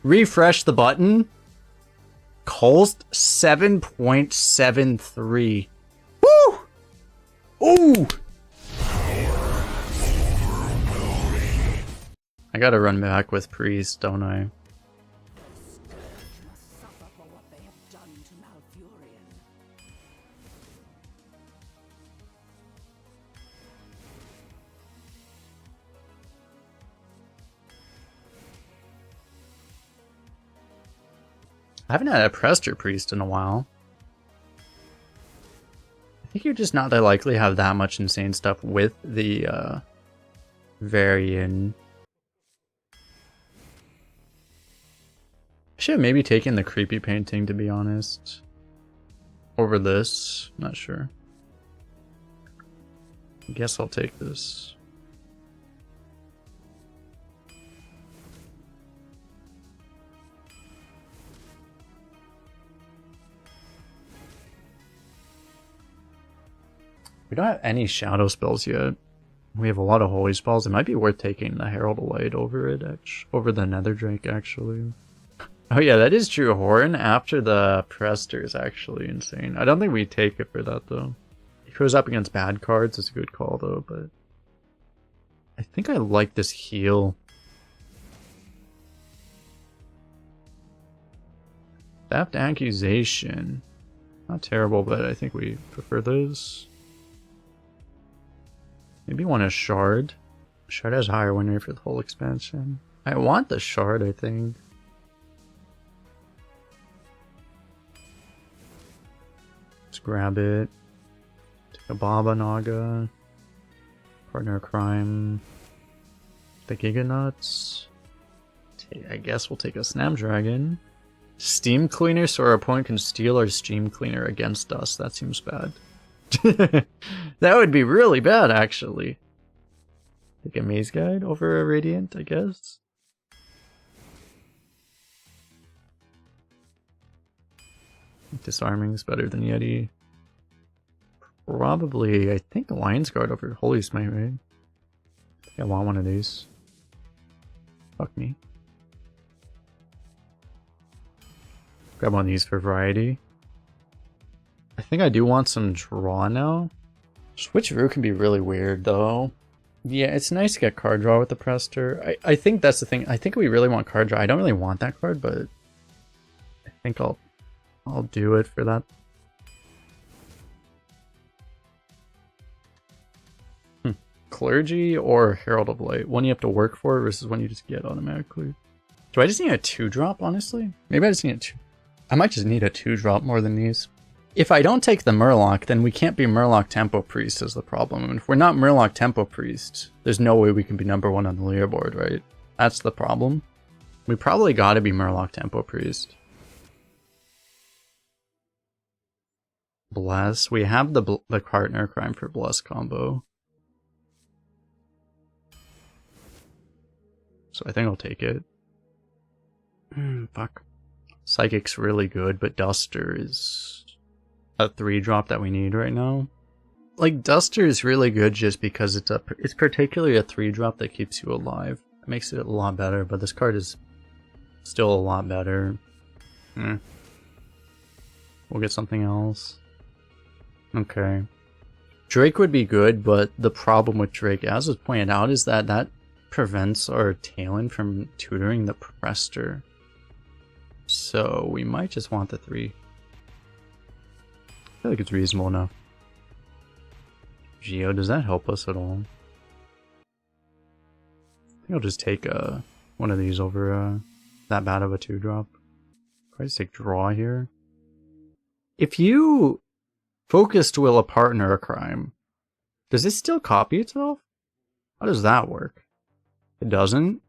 Refresh the button. Kolst 7.73. Woo! Ooh! I gotta run back with Priest, don't I? I haven't had a Prestor Priest in a while. I think you're just not that likely to have that much insane stuff with the Varian. I should have maybe taken the creepy painting, to be honest. Over this. Not sure. I guess I'll take this. We don't have any shadow spells yet. We have a lot of holy spells. It might be worth taking the Herald of Light over it, over the Nether Drake, actually. Oh yeah, that is true. Horn after the Prestor is actually insane. I don't think we take it for that, though. If it goes up against bad cards, it's a good call, though, but... I think I like this heal. Theft Accusation. Not terrible, but I think we prefer this. Maybe want a Shard. Shard has higher win rate for the whole expansion. I want the Shard, I think. Let's grab it. Take a Baba Naga. Partner Crime. The Giga Nuts. I guess we'll take a Snapdragon. Steam Cleaner, so our opponent can steal our Steam Cleaner against us. That seems bad. That would be really bad, actually. Take a Maze Guide over a Radiant, I guess. Disarming is better than Yeti. Probably, I think, Lion's Guard over Holy Smite, right? I think I want one of these. Fuck me. Grab one of these for variety. I think I do want some draw now. Switcheroo can be really weird, though. Yeah, it's nice to get card draw with the Prestor. I think that's the thing. I think we really want card draw. I don't really want that card, but I think I'll do it for that. Clergy or Herald of Light? One you have to work for versus one you just get automatically. Do I just need a 2-drop, honestly? Maybe I just need a 2. I might just need a 2-drop more than these. If I don't take the Murloc, then we can't be Murloc Tempo Priest is the problem. And if we're not Murloc Tempo Priest, there's no way we can be #1 on the leaderboard, right? That's the problem. We probably gotta be Murloc Tempo Priest. Bless. We have the Partner Crime for Bless combo. So I think I'll take it. Fuck. Psychic's really good, but Duster is a 3-drop that we need right now. Like, Duster is really good just because it's particularly a 3-drop that keeps you alive. It makes it a lot better, but this card is still a lot better. We'll get something else. Okay. Drake would be good, but the problem with Drake, as was pointed out, is that prevents our Taelan from tutoring the Prestor. So we might just want the 3. I feel like it's reasonable enough. Geo, does that help us at all? I think I'll just take one of these over that bad of a 2-drop. Probably just take draw here. If you focus to will a partner a crime, does it still copy itself? How does that work? It doesn't?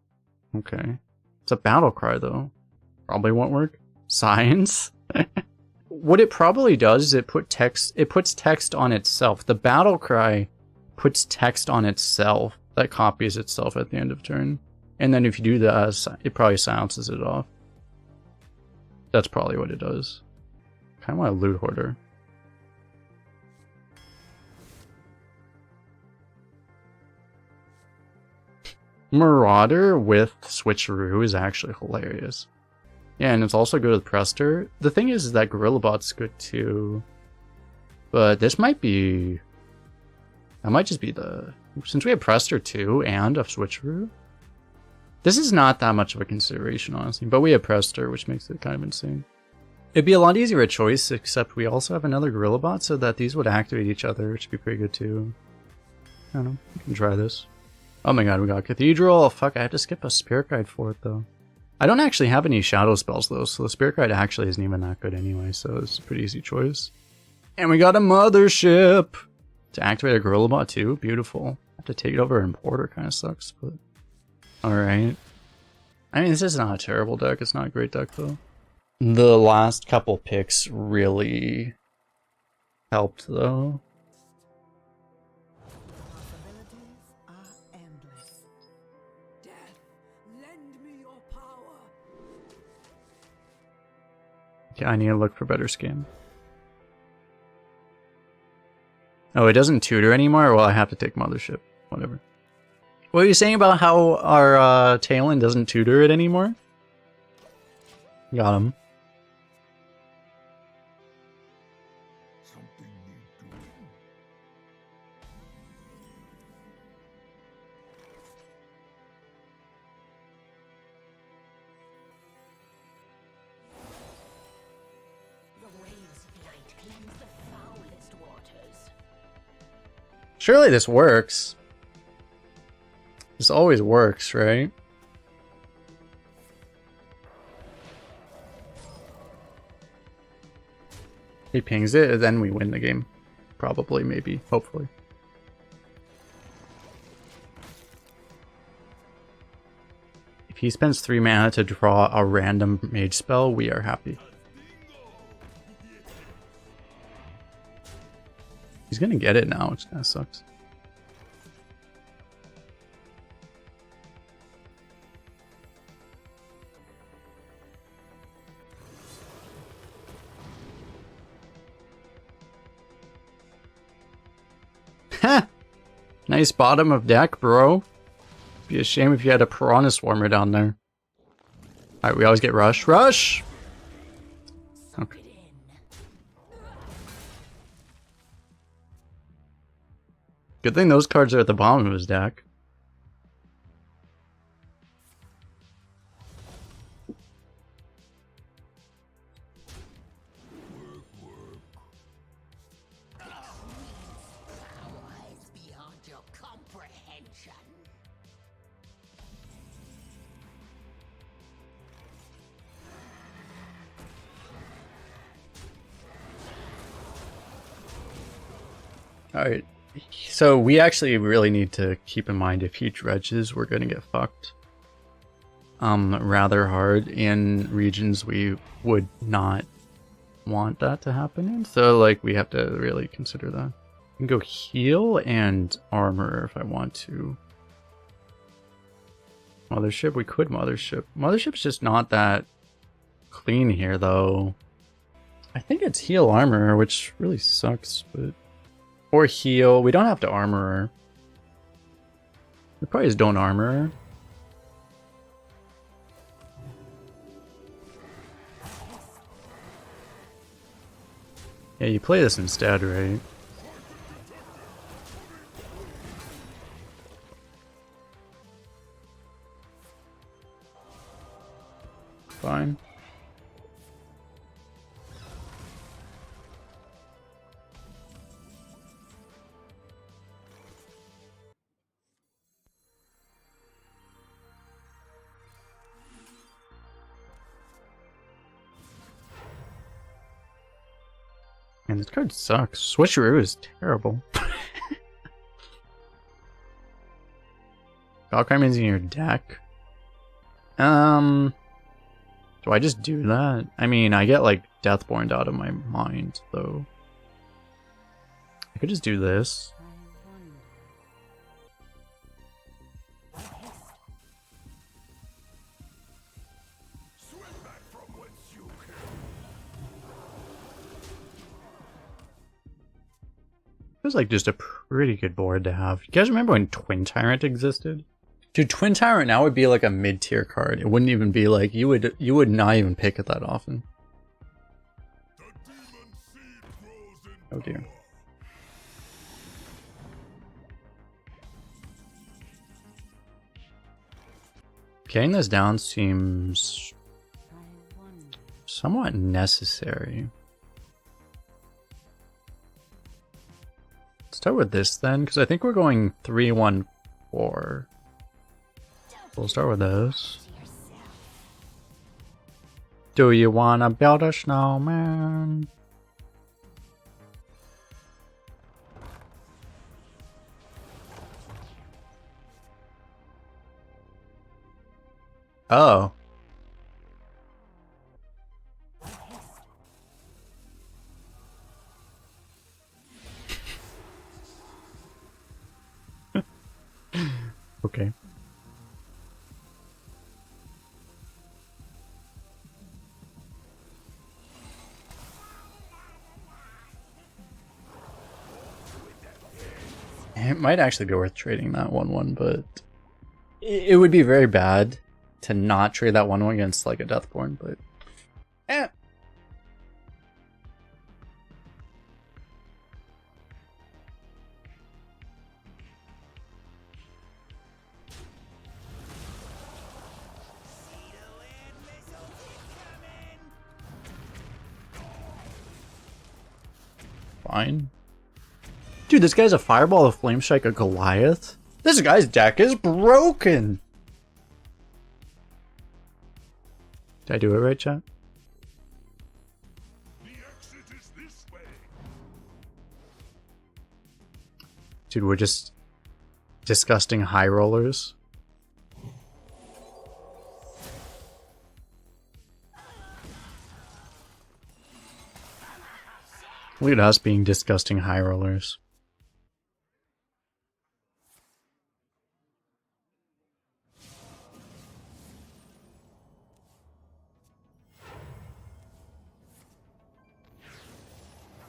Okay. It's a battle cry though. Probably won't work. Science? What it probably does is it puts text on itself. The battle cry puts text on itself that copies itself at the end of turn. And then if you do that, it probably silences it off. That's probably what it does. Kinda want a loot hoarder. Marauder with Switcheroo is actually hilarious. Yeah, and it's also good with Prestor. The thing is that Gorilla Bot's good too. But this might be... That might just be the... Since we have Prestor too, and a switcheroo. This is not that much of a consideration, honestly. But we have Prestor, which makes it kind of insane. It'd be a lot easier a choice, except we also have another Gorilla Bot, so that these would activate each other, which would be pretty good too. I don't know. We can try this. Oh my god, we got Cathedral. Oh, fuck, I have to skip a Spirit Guide for it, though. I don't actually have any Shadow spells, though, so the Spirit Guide actually isn't even that good anyway, so it's a pretty easy choice. And we got a Mothership! To activate a Gorilla Bot, too? Beautiful. Have to take it over in Porter, kind of sucks, but... Alright. I mean, this is not a terrible deck. It's not a great deck, though. The last couple picks really helped, though. Okay, I need to look for better scam. Oh, it doesn't tutor anymore? Well, I have to take Mothership. Whatever. What were you saying about how our Taelan doesn't tutor it anymore? Got him. Surely this works. This always works, right? He pings it, and then we win the game. Probably, maybe, hopefully. If he spends 3 mana to draw a random mage spell, we are happy. He's gonna get it now, which kind of sucks. Ha! Nice bottom of deck, bro. Be a shame if you had a Piranha Swarmer down there. Alright, we always get rush. Rush! Okay. Good thing those cards are at the bottom of his deck. Alright. So we actually really need to keep in mind if he dredges, we're gonna get fucked. Rather hard in regions we would not want that to happen in. So like we have to really consider that. I can go heal and armor if I want to. Mothership, we could Mothership. Mothership's just not that clean here though. I think it's heal armor, which really sucks, but... Or heal. We don't have to armor her. We probably just don't armor her. Yeah, you play this instead, right? Fine. Man, this card sucks. Switcheroo is terrible. Valkyriem's in your deck. Do I just do that? I mean, I get like Deathborn out of my mind, though. I could just do this. It was like just a pretty good board to have. You guys remember when Twin Tyrant existed? Dude, Twin Tyrant now would be like a mid-tier card. It wouldn't even be like you would not even pick it that often. Oh dear. Getting this down seems somewhat necessary. Let's start with this then, because I think we're going 3-1-4. We'll start with those. Do you wanna build a snowman? Oh. Okay. It might actually be worth trading that 1-1, but it would be very bad to not trade that 1-1 against like a Deathborn, but eh. Fine. Dude, this guy's a Fireball, a Flame Strike, a Goliath. This guy's deck is broken. Did I do it right, chat? Dude, we're just disgusting high rollers. Look at us being disgusting high rollers.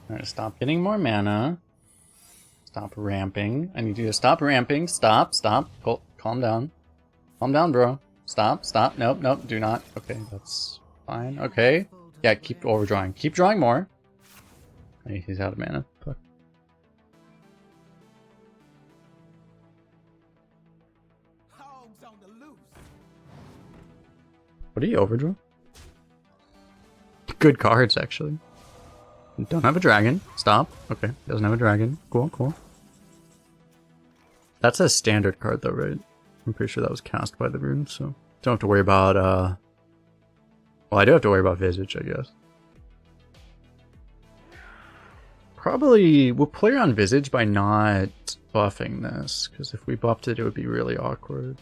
Alright, stop getting more mana. Stop ramping. I need you to stop ramping. Stop. Calm down. Calm down, bro. Stop. Nope. Do not. Okay, that's fine. Okay. Yeah, keep overdrawing. Keep drawing more. Hey, he's out of mana. Fuck. What do you overdraw? Good cards, actually. Don't have a dragon. Stop. Okay, doesn't have a dragon. Cool. That's a standard card though, right? I'm pretty sure that was cast by the rune, so don't have to worry about, well, I do have to worry about Visage, I guess. Probably, we'll play around Visage by not buffing this, because if we buffed it, it would be really awkward.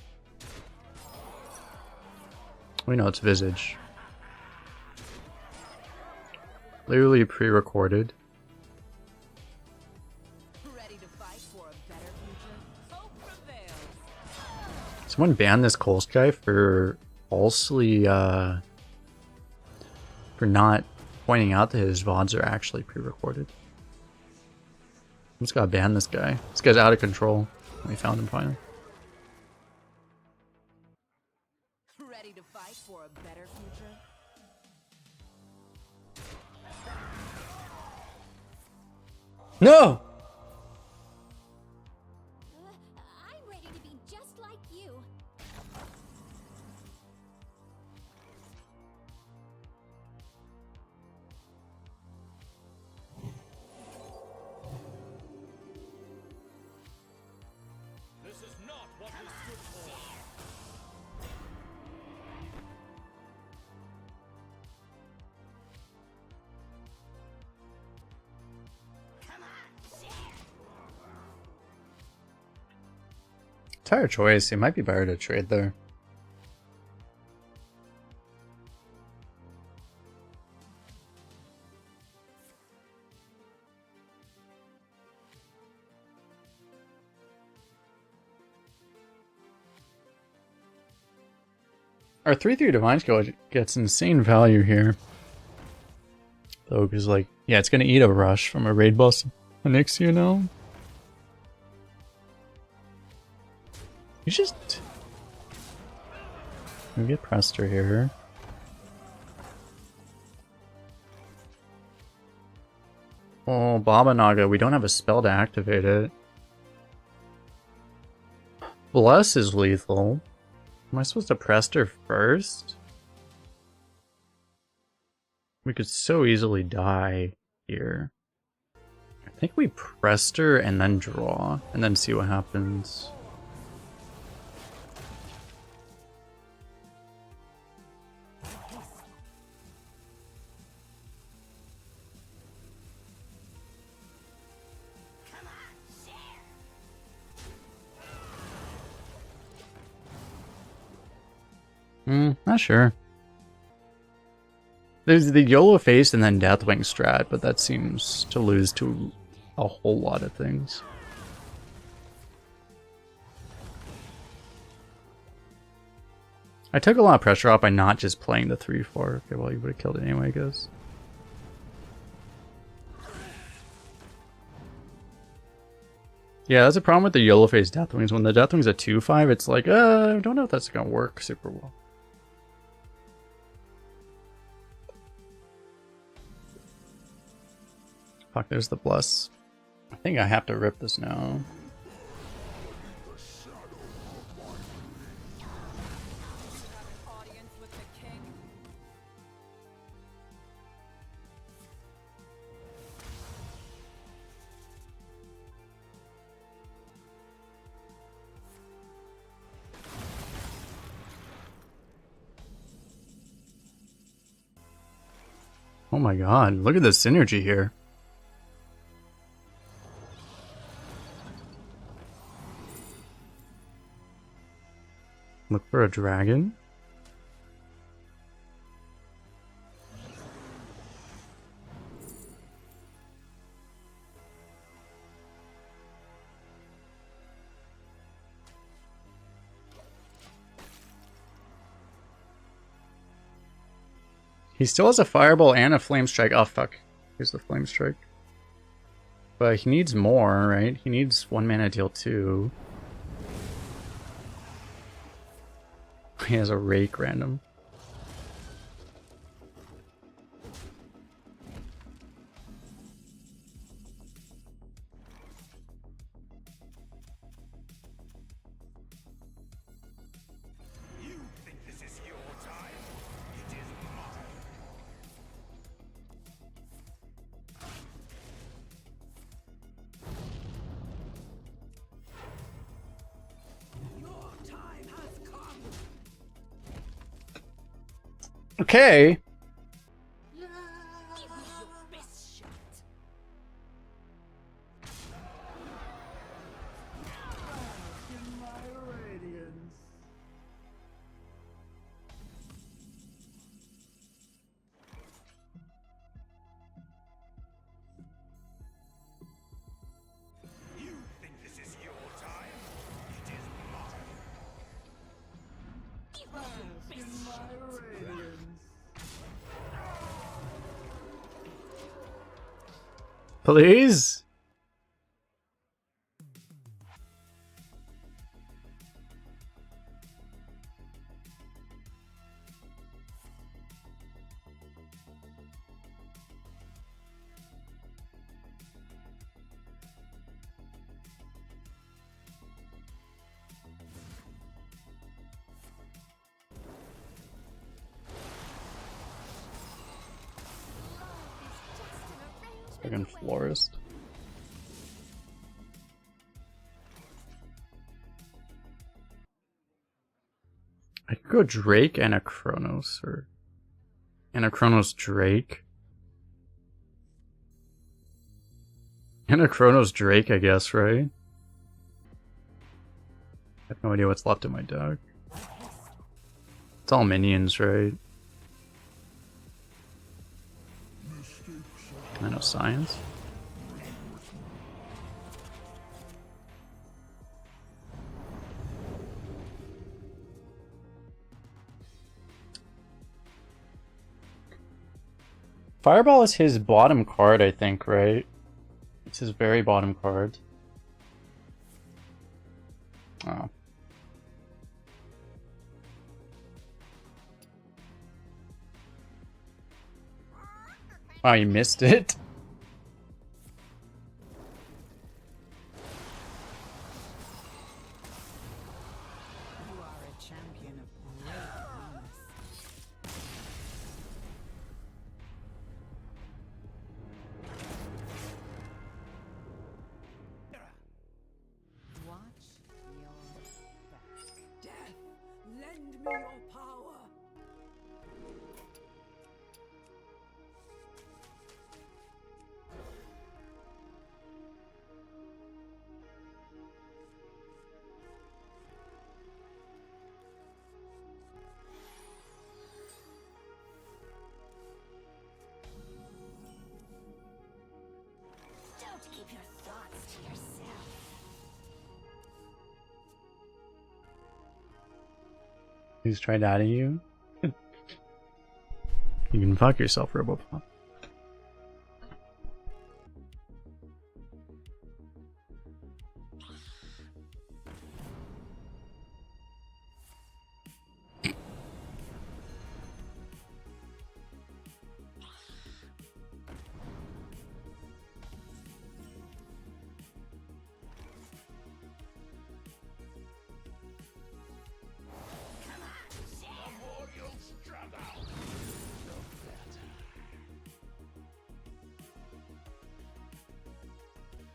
We know it's Visage. Literally pre-recorded. Someone banned this Kolst guy for falsely, for not pointing out that his VODs are actually pre-recorded. I'm just gotta ban this guy. This guy's out of control. We found him finally. Ready to fight for a better future? No! I'm ready to be just like you. This is not what we stood for. Entire choice. It might be better to trade there. Our 3/3 Divine Skill gets insane value here. Though, because, like, yeah, it's going to eat a rush from a raid boss next year now. You just We get Prestor here. Oh, Baba Naga, we don't have a spell to activate it. Bless is lethal. Am I supposed to Prestor first? We could so easily die here. I think we Prestor and then draw, and then see what happens. Not sure. There's the YOLO face and then Deathwing strat, but that seems to lose to a whole lot of things. I took a lot of pressure off by not just playing the 3-4. Okay, well, you would have killed it anyway, I guess. Yeah, that's a problem with the YOLO face Deathwings. When the Deathwing's a 2-5, it's like, I don't know if that's gonna work super well. Fuck, there's the Bless. I think I have to rip this now. Oh my god, look at the synergy here. Look for a dragon. He still has a Fireball and a Flame Strike. Oh fuck, here's the Flame Strike. But he needs more, right? He needs 1 mana deal 2. He has a Rake random. You think this is your time? It is mine. Your time has come. Okay. Give me your best shot. You think this is your time? It is mine. Give me your best shot. Please? Friggin' Florist. I could go Drake and a Chronos, or... And a Chronos Drake. And a Chronos Drake, I guess, right? I have no idea what's left in my deck. It's all minions, right? I know science. Fireball is his bottom card, I think, right? It's his very bottom card. Oh. Wow, you missed it. You are a champion of great promise. Watch your back. Death, lend me your power. Don't keep your thoughts to yourself. He's tried adding you. You can fuck yourself, Robopop.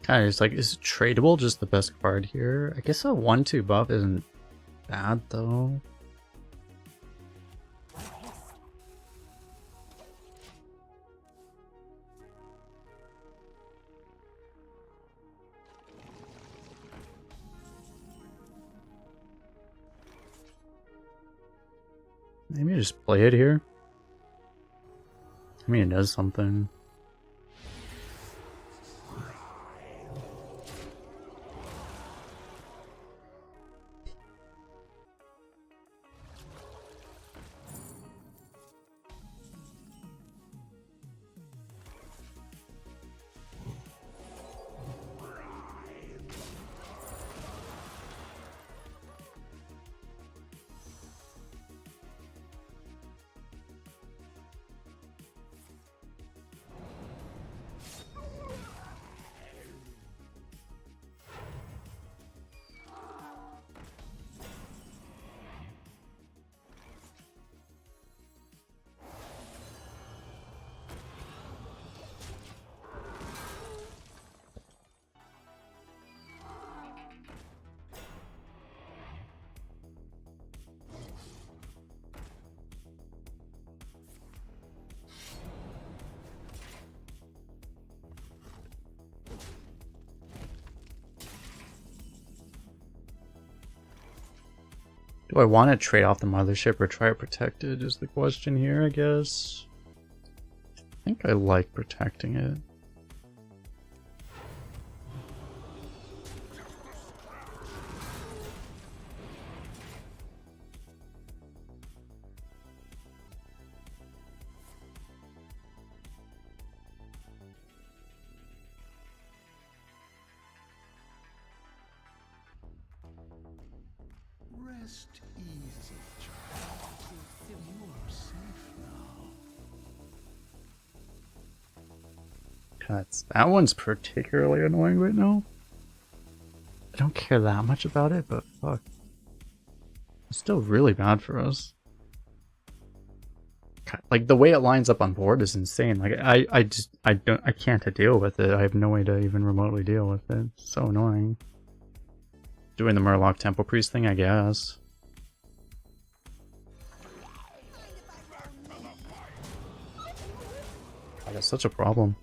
Kind of just like, is it tradable? Just the best card here? I guess a 1/2 buff isn't bad though. Maybe just play it here. I mean, it does something. Do I want to trade off the mothership or try it protected is the question here, I guess. I think I like protecting it. Rest easy, child. You are safe now. Cuts. That one's particularly annoying right now. I don't care that much about it, but fuck. It's still really bad for us. Like, the way it lines up on board is insane. Like, I can't deal with it. I have no way to even remotely deal with it. It's so annoying. Doing the Murloc Temple Priest thing, I guess. God, that's such a problem.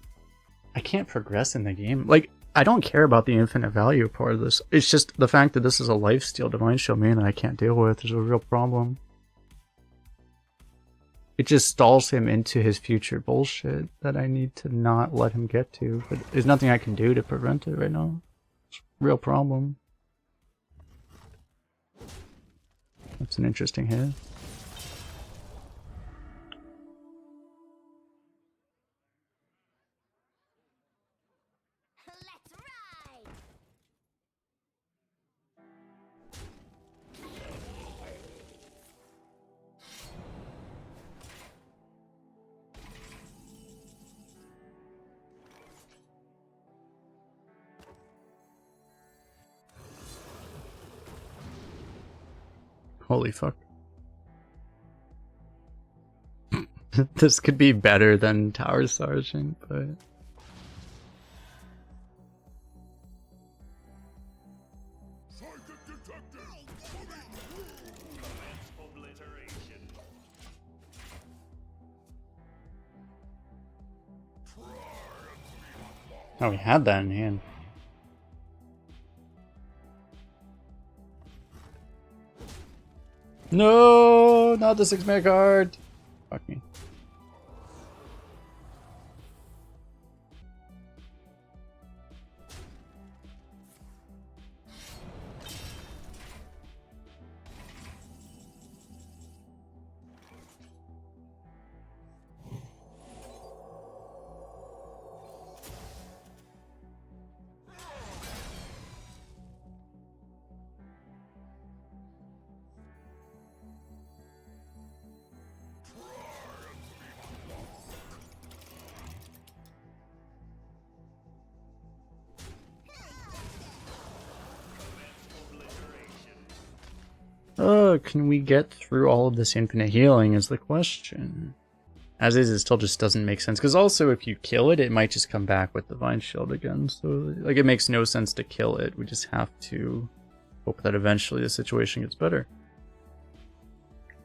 I can't progress in the game. Like, I don't care about the infinite value part of this. It's just the fact that this is a lifesteal Divine Shield main that I can't deal with is a real problem. It just stalls him into his future bullshit that I need to not let him get to. But there's nothing I can do to prevent it right now. It's a real problem. That's an interesting hit. Let's ride! Holy fuck. This could be better than Tower Sergeant, but... Psychic detective! Obliteration. Oh, we had that in hand. No, not the 6-mana card. Fuck me. Can we get through all of this infinite healing is the question. As is, it still just doesn't make sense. Because also, if you kill it, it might just come back with Divine Shield again. So, like, it makes no sense to kill it. We just have to hope that eventually the situation gets better.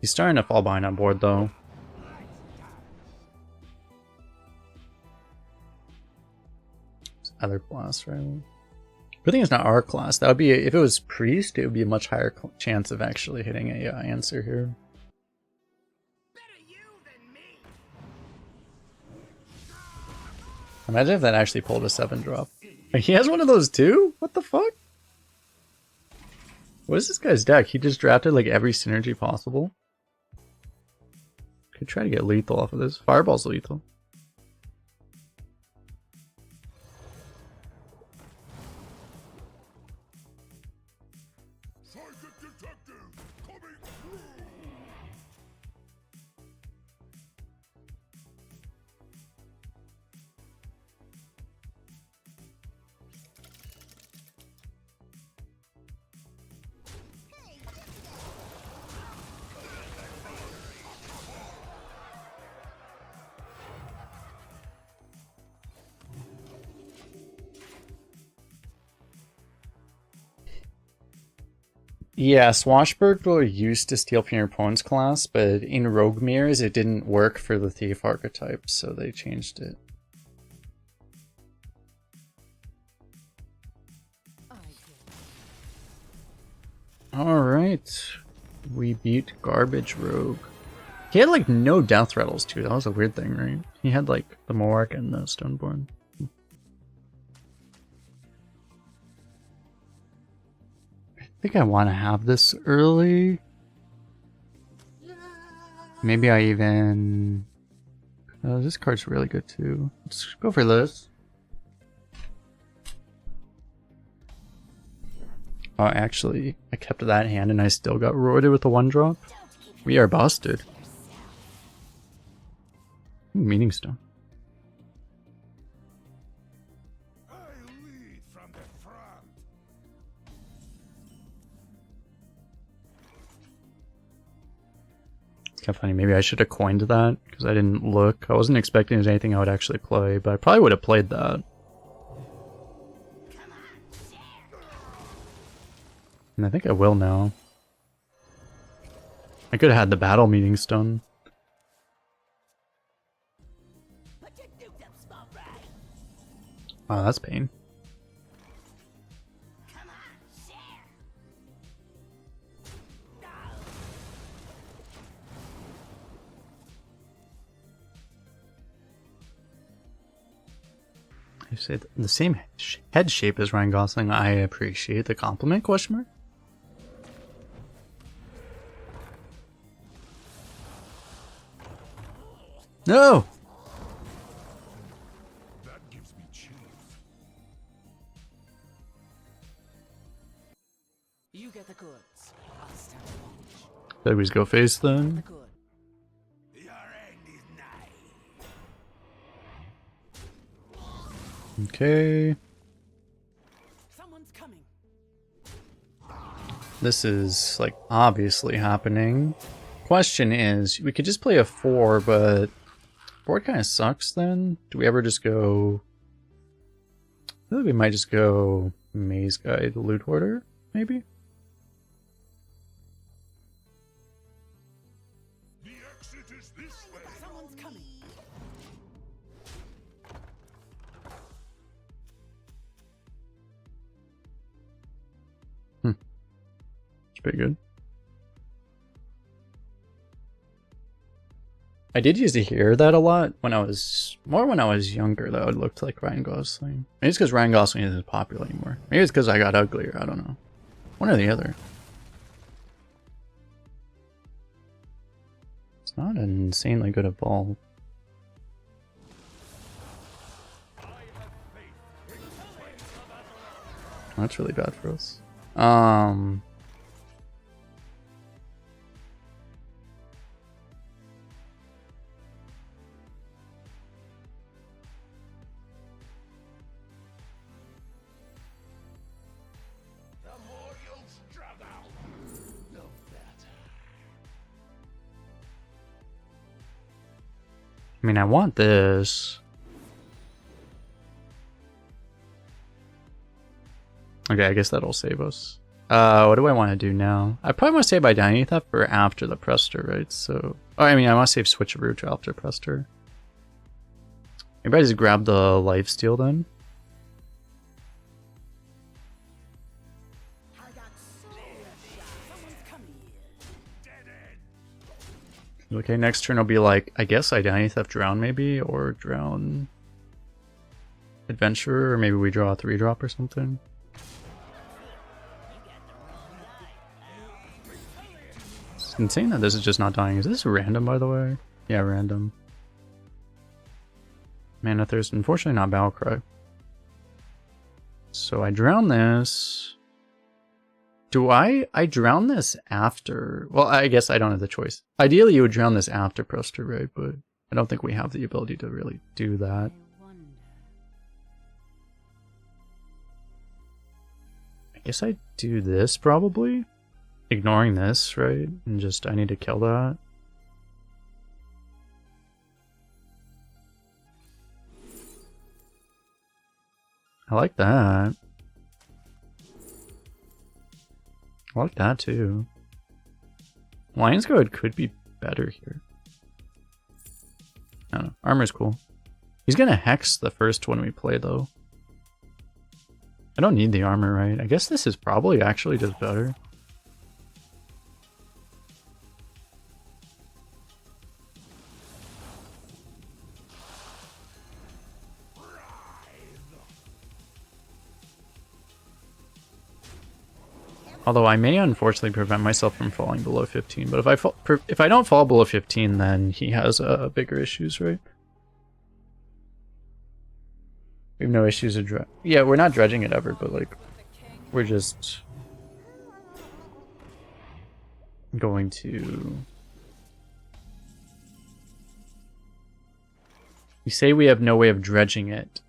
He's starting to fall behind on board, though. It's other class, right? Good thing it's not our class. That would be, if it was Priest, it would be a much higher chance of actually hitting a answer here. Imagine if that actually pulled a 7-drop. He has one of those too? What the fuck? What is this guy's deck? He just drafted like every synergy possible. Could try to get lethal off of this. Fireball's lethal. Psychic detective! Coming through! Yeah, Swashbuckler used to steal from your opponent's class, but in Rogue Mirrors it didn't work for the Thief archetype, so they changed it. Alright. We beat Garbage Rogue. He had like no death rattles too, that was a weird thing, right? He had like the Moark and the Stoneborn. I think I want to have this early. Maybe I even... this card's really good too. Let's go for this. Oh, actually, I kept that hand and I still got roided with a 1-drop. We are busted. Meaning Stone. I lead from the front. It's kind of funny. Maybe I should have coined that because I didn't look. I wasn't expecting there's anything I would actually play, but I probably would have played that. And I think I will now. I could have had the battle meeting stone. Oh, that's pain. You say the same head shape as Ryan Gosling. I appreciate the compliment, question mark? No! That gives me chills. You get the goods. I'll stand watch. Did we just go face then? The good. Your end is nigh. Okay. Someone's coming. This is, like, obviously happening. Question is, we could just play a 4, but board kind of sucks then. Do we ever just go... I feel like we might just go Maze Guide Loot Hoarder, maybe? The exit is this way. Someone's coming. It's pretty good. I did used to hear that a lot when I was younger, though. It looked like Ryan Gosling. Maybe it's because Ryan Gosling isn't popular anymore. Maybe it's because I got uglier. I don't know. One or the other. It's not an insanely good evolve. That's really bad for us. The more you'll struggle, the better. I mean, I want this. Okay, I guess that'll save us. What do I want to do now? I probably want to save Identity Theft for after the Prestor, right? So, oh, I mean, I want to save Switcheroo to after Prestor. Maybe I just grab the lifesteal then. I got so shot. Someone's coming. Dead end. Okay, next turn will be like, I guess Identity Theft Drown maybe, or Drown Adventurer, or maybe we draw a 3-drop or something. It's insane that this is just not dying. Is this random, by the way? Yeah, random. Mana Thirst, unfortunately not Battlecry. So I drown this. Do I drown this after? Well, I guess I don't have the choice. Ideally, you would drown this after Prestor, right? But I don't think we have the ability to really do that. I guess I do this probably. Ignoring this, right? And just, I need to kill that. I like that. I like that too. Lion's Guard could be better here. I don't know. Armor's cool. He's gonna Hex the first one we play though. I don't need the armor, right? I guess this is probably actually just better. Although I may unfortunately prevent myself from falling below 15, but if I don't fall below 15, then he has bigger issues, right? We have no issues of yeah, we're not dredging it ever, but like we're just going to. You say we have no way of dredging it.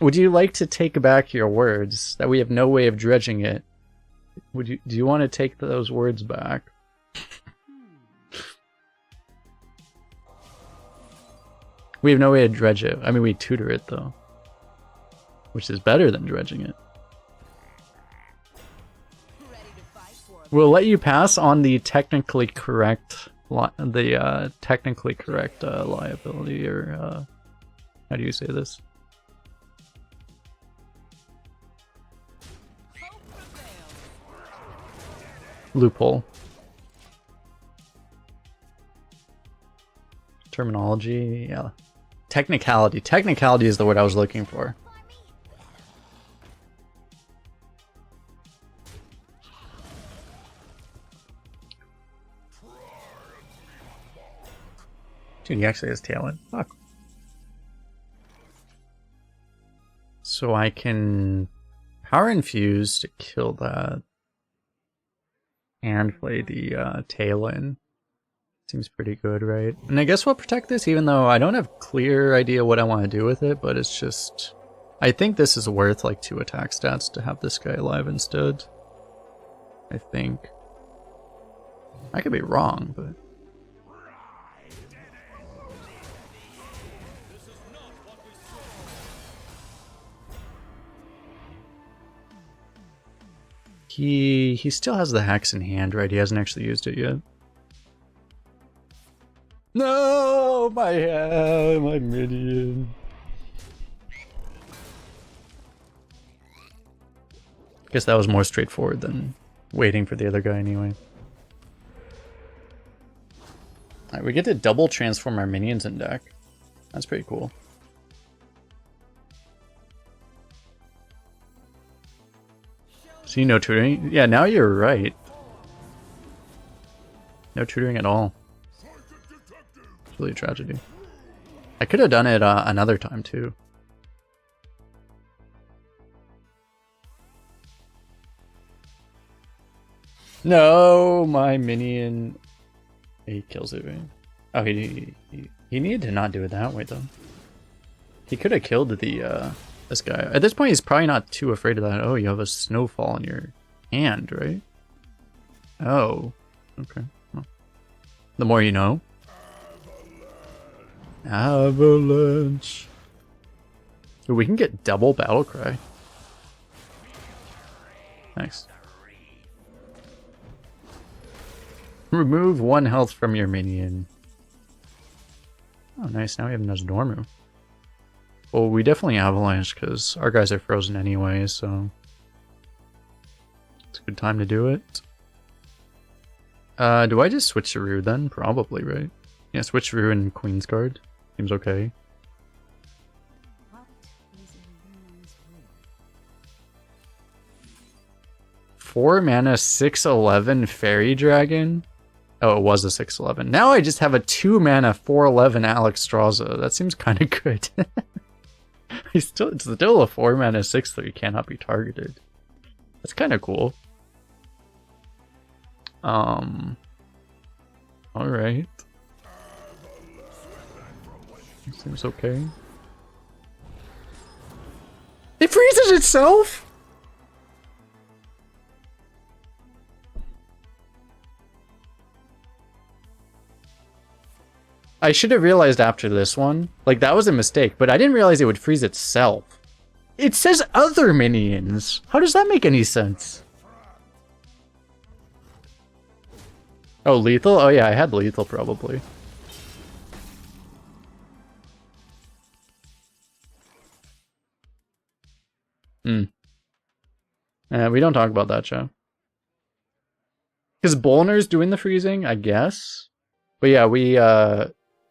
Would you like to take back your words that we have no way of dredging it? Do you want to take those words back? We have no way to dredge it. I mean, we tutor it though, which is better than dredging it. We'll let you pass on the technically correct liability, or how do you say this? Loophole. Terminology, yeah. Technicality. Technicality is the word I was looking for. Dude, he actually has Taelan. Fuck. So I can Power Infuse to kill that. And play the Taelan. Seems pretty good, right? And I guess we'll protect this even though I don't have clear idea what I want to do with it, but it's just... I think this is worth like 2 attack stats to have this guy alive instead. I think. I could be wrong, but... He still has the hex in hand, right? He hasn't actually used it yet. No, my minion. Guess that was more straightforward than waiting for the other guy anyway. Alright, we get to double transform our minions in deck. That's pretty cool. See, no tutoring? Yeah, now you're right. No tutoring at all. It's really a tragedy. I could have done it another time too. No, my minion. He kills it, right? Oh, he needed to not do it that way though. He could have killed the this guy. At this point, he's probably not too afraid of that. Oh, you have a snowfall in your hand, right? Oh, okay. Well, the more you know. Avalanche. Ooh, we can get double battle cry. Nice. Remove 1 health from your minion. Oh, nice. Now we have Dormu. Well, we definitely avalanche because our guys are frozen anyway, so it's a good time to do it. Do I just switch to Rue then? Probably, right? Yeah, switch Rue and Queen's Guard. Seems okay. What is in Luna's will? 4 mana, 6/11 Fairy Dragon. Oh, it was a 6/11. Now I just have a 2 mana, 4/11 Alexstrasza. That seems kind of good. It's still a 4 mana 6/3 cannot be targeted. That's kind of cool. All right. Seems okay. It freezes itself. I should have realized after this one. Like, that was a mistake, but I didn't realize it would freeze itself. It says other minions. How does that make any sense? Oh, lethal? Oh yeah, I had lethal probably. We don't talk about that, show. Because Bolner's doing the freezing, I guess. But yeah,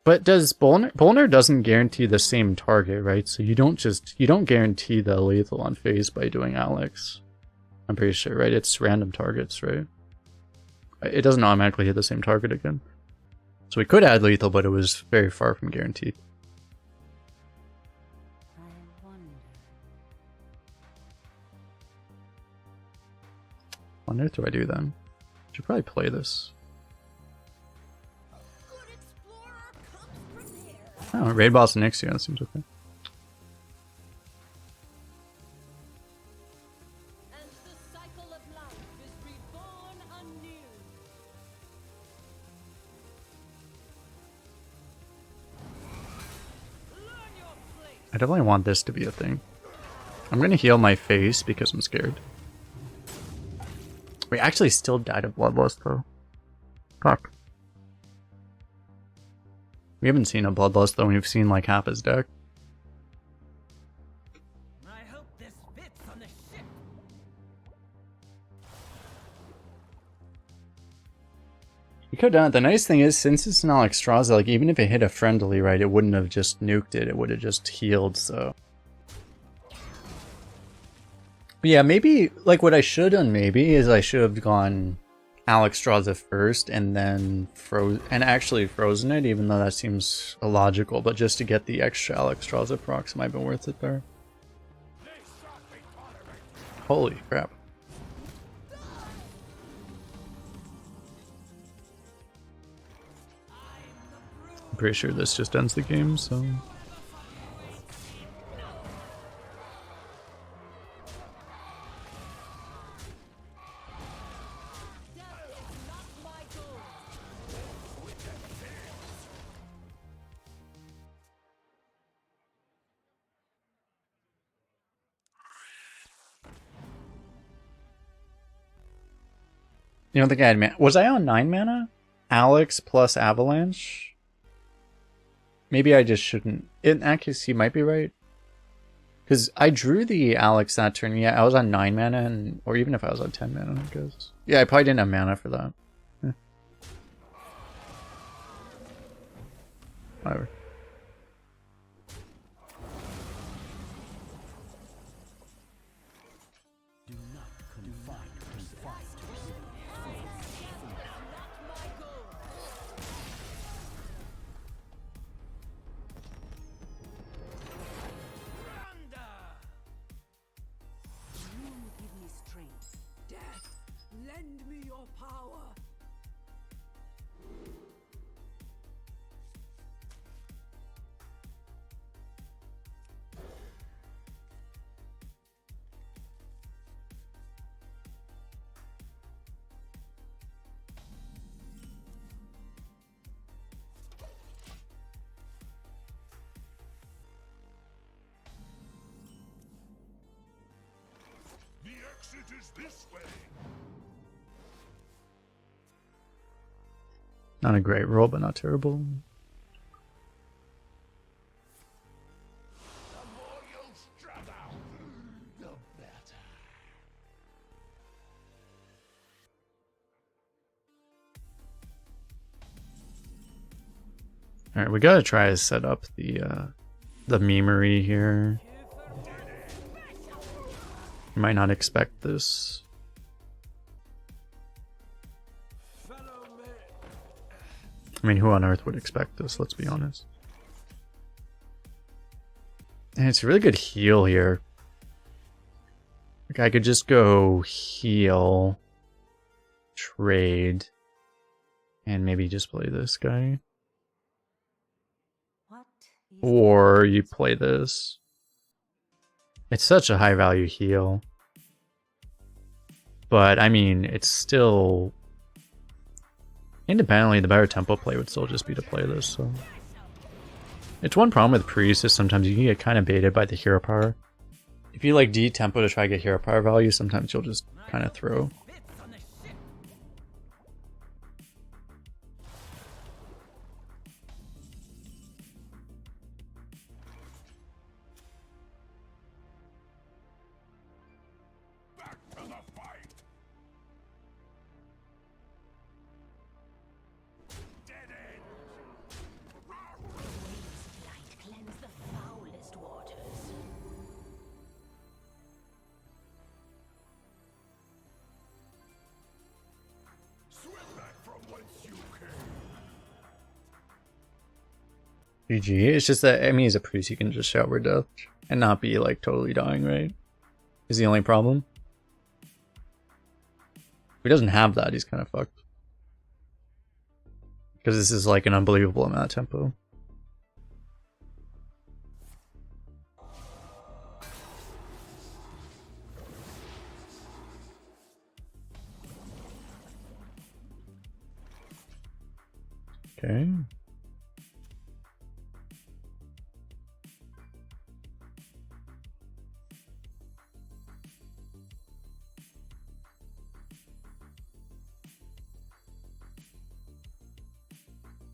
but does Bolner doesn't guarantee the same target, right? So you don't guarantee the lethal on phase by doing Alex. I'm pretty sure, right? It's random targets, right? It doesn't automatically hit the same target again. So we could add lethal, but it was very far from guaranteed. I wonder. What on earth do I do then? Should probably play this. Good explorer comes prepared. Oh, raid boss next year. That seems okay. And the cycle of life is reborn anew. Learn your place. I definitely want this to be a thing. I'm gonna heal my face because I'm scared. We actually still died of Bloodlust though. Fuck. We haven't seen a Bloodlust though, we've seen like half his deck. I hope this fits on the ship. You could have done it. The nice thing is, since it's an Alexstrasza, like even if it hit a friendly, right, it wouldn't have just nuked it, it would have just healed, so. But yeah, maybe, like what I should have done maybe is I should have gone Alexstrasza first and then actually frozen it, even though that seems illogical, but just to get the extra Alexstrasza procs might have been worth it there. Holy crap. I'm pretty sure this just ends the game, so. You don't think I had mana? Was I on 9 mana? Alex plus Avalanche? Maybe I just shouldn't. In that case, you might be right. Because I drew the Alex that turn. Yeah, I was on 9 mana, and, or even if I was on 10 mana, I guess. Yeah, I probably didn't have mana for that. Whatever. Do not confide You give me strength. Death, lend me your power. The exit is this way. Not a great roll, but not terrible. The more you struggle, the better. Alright, we gotta try to set up the memery here. You might not expect this. I mean, who on earth would expect this, let's be honest. And it's a really good heal here. Like, I could just go heal, trade, and maybe just play this guy. What is Or you play this. It's such a high value heal. But, I mean, it's still... Independently, the better tempo play would still just be to play this, so... It's one problem with Priest is sometimes you can get kind of baited by the hero power. If you like D-tempo to try to get hero power value, sometimes you'll just kind of throw. Back to the fight. Dead end. light cleanse the foulest waters? Swim back from whence you came. GG. It's just that, I mean, as a priest, you can just shout we're death and not be like totally dying, right? Is the only problem. If he doesn't have that, he's kind of fucked. Because this is like an unbelievable amount of tempo. Okay.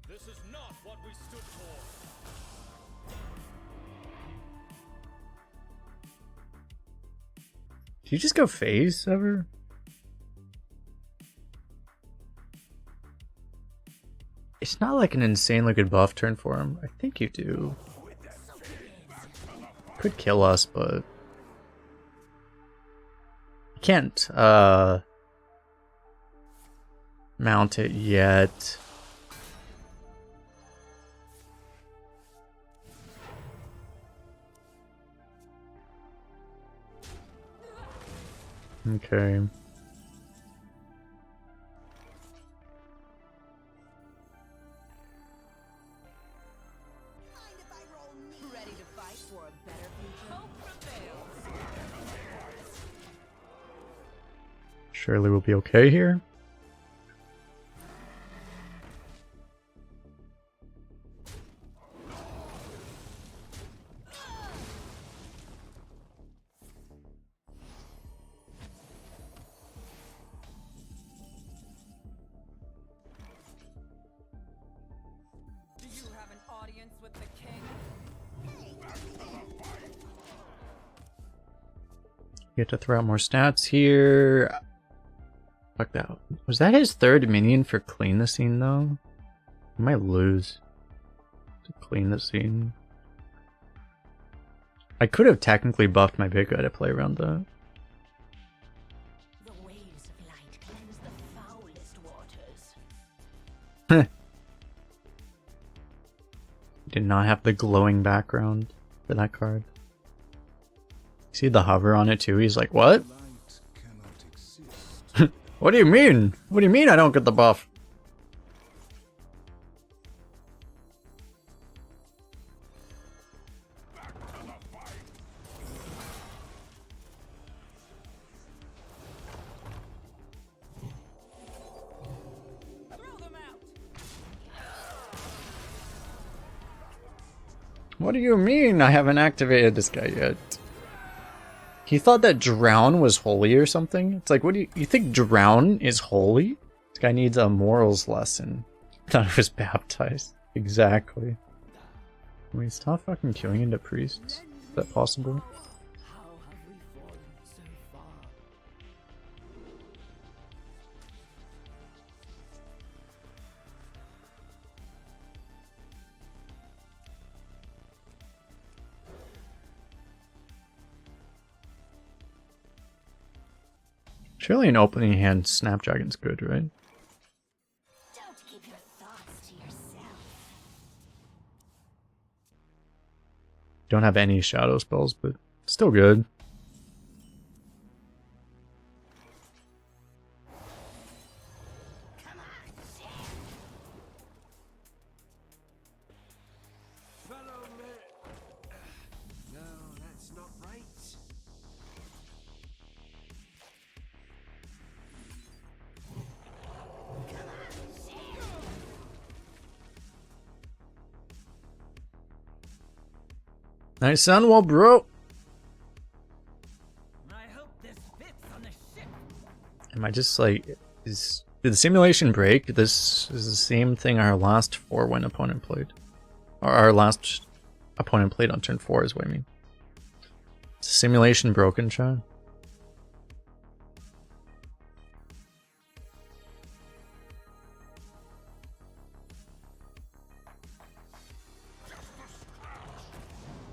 This is not what we stood for. Do you just go phase ever? It's not like an insanely good buff turn for him. I think you do. Could kill us, but you can't mount it yet. Okay. Ready to fight for a better future? Hope prevails. Surely we'll be okay here. audience with the king. You have to throw out more stats here. Fuck that. Was that his third minion for clean the scene though? I might lose to clean the scene. I could have technically buffed my big guy to play around that. The waves of light cleanse the foulest waters. Did not have the glowing background for that card. See the hover on it too? He's like, what? Light cannot exist. What do you mean? What do you mean I don't get the buff? Throw them out. What do you mean I haven't activated this guy yet? He thought that drown was holy or something? It's like, what do you think drown is holy? This guy needs a morals lesson. Thought it was baptized. Exactly. Can we stop fucking queuing into priests? Is that possible? How have we fallen so far? Surely an opening hand Snapdragon's good, right? Don't keep your thoughts to yourself. Don't have any shadow spells, but still good. Come on, Sam. Fellow man. No, that's not right. Nice son, well, bro. I hope this fits on the ship. Am I just like, did the simulation break? This is the same thing our last 4-win opponent played. Or our last opponent played on turn 4 is what I mean. Is the simulation broken, Chad?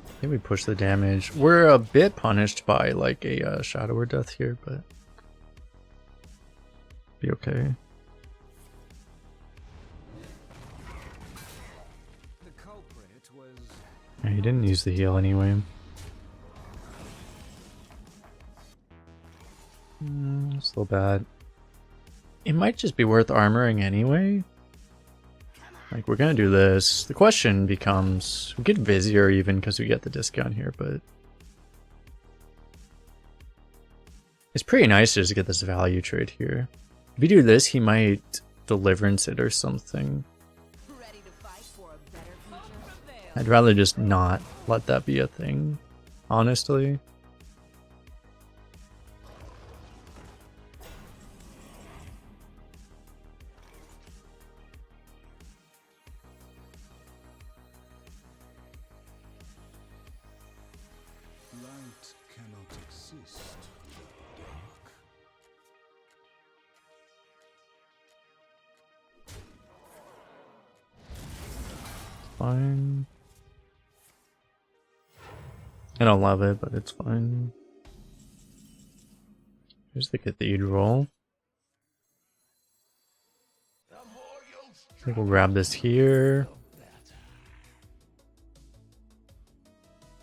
I think we push the damage. We're a bit punished by like a shadow or death here, but be okay. The culprit was. Yeah, he didn't use the heal anyway. It's a little bad. It might just be worth armoring anyway. Like, we're gonna do this. The question becomes, we get Vizier even because we get the discount here, but it's pretty nice just to get this value trade here. If you do this, he might Deliverance it or something. Ready to fight for a better future? I'd rather just not let that be a thing, honestly. Light cannot exist without dark. Fine. I don't love it, but it's fine. Here's the cathedral. I think we'll grab this here.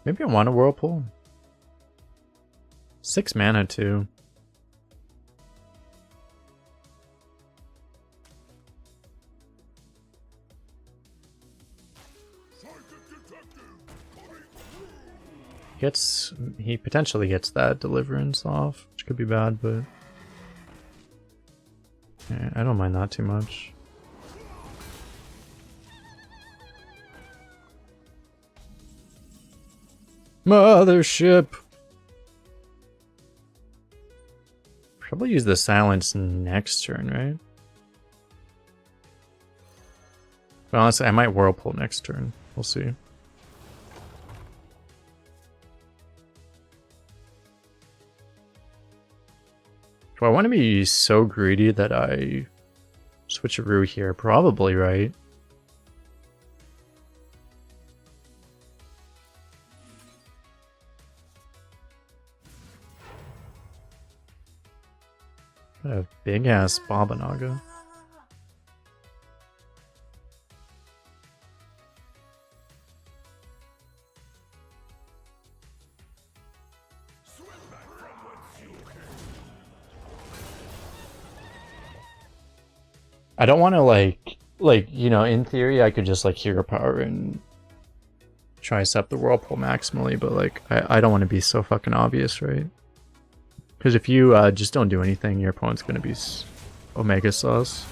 Maybe I want a whirlpool. 6 mana too. He potentially gets that Deliverance off, which could be bad, but yeah, I don't mind that too much. Mothership! Probably use the silence next turn, right? But honestly, I might whirlpool next turn. We'll see. Do I want to be so greedy that I switcheroo here? Probably, right? What a big ass Baba Naga. I don't want to like, you know, in theory I could just like hero power and tricep the whirlpool maximally, but like I don't want to be so fucking obvious, right? Because if you just don't do anything, your opponent's gonna be Omega sauce.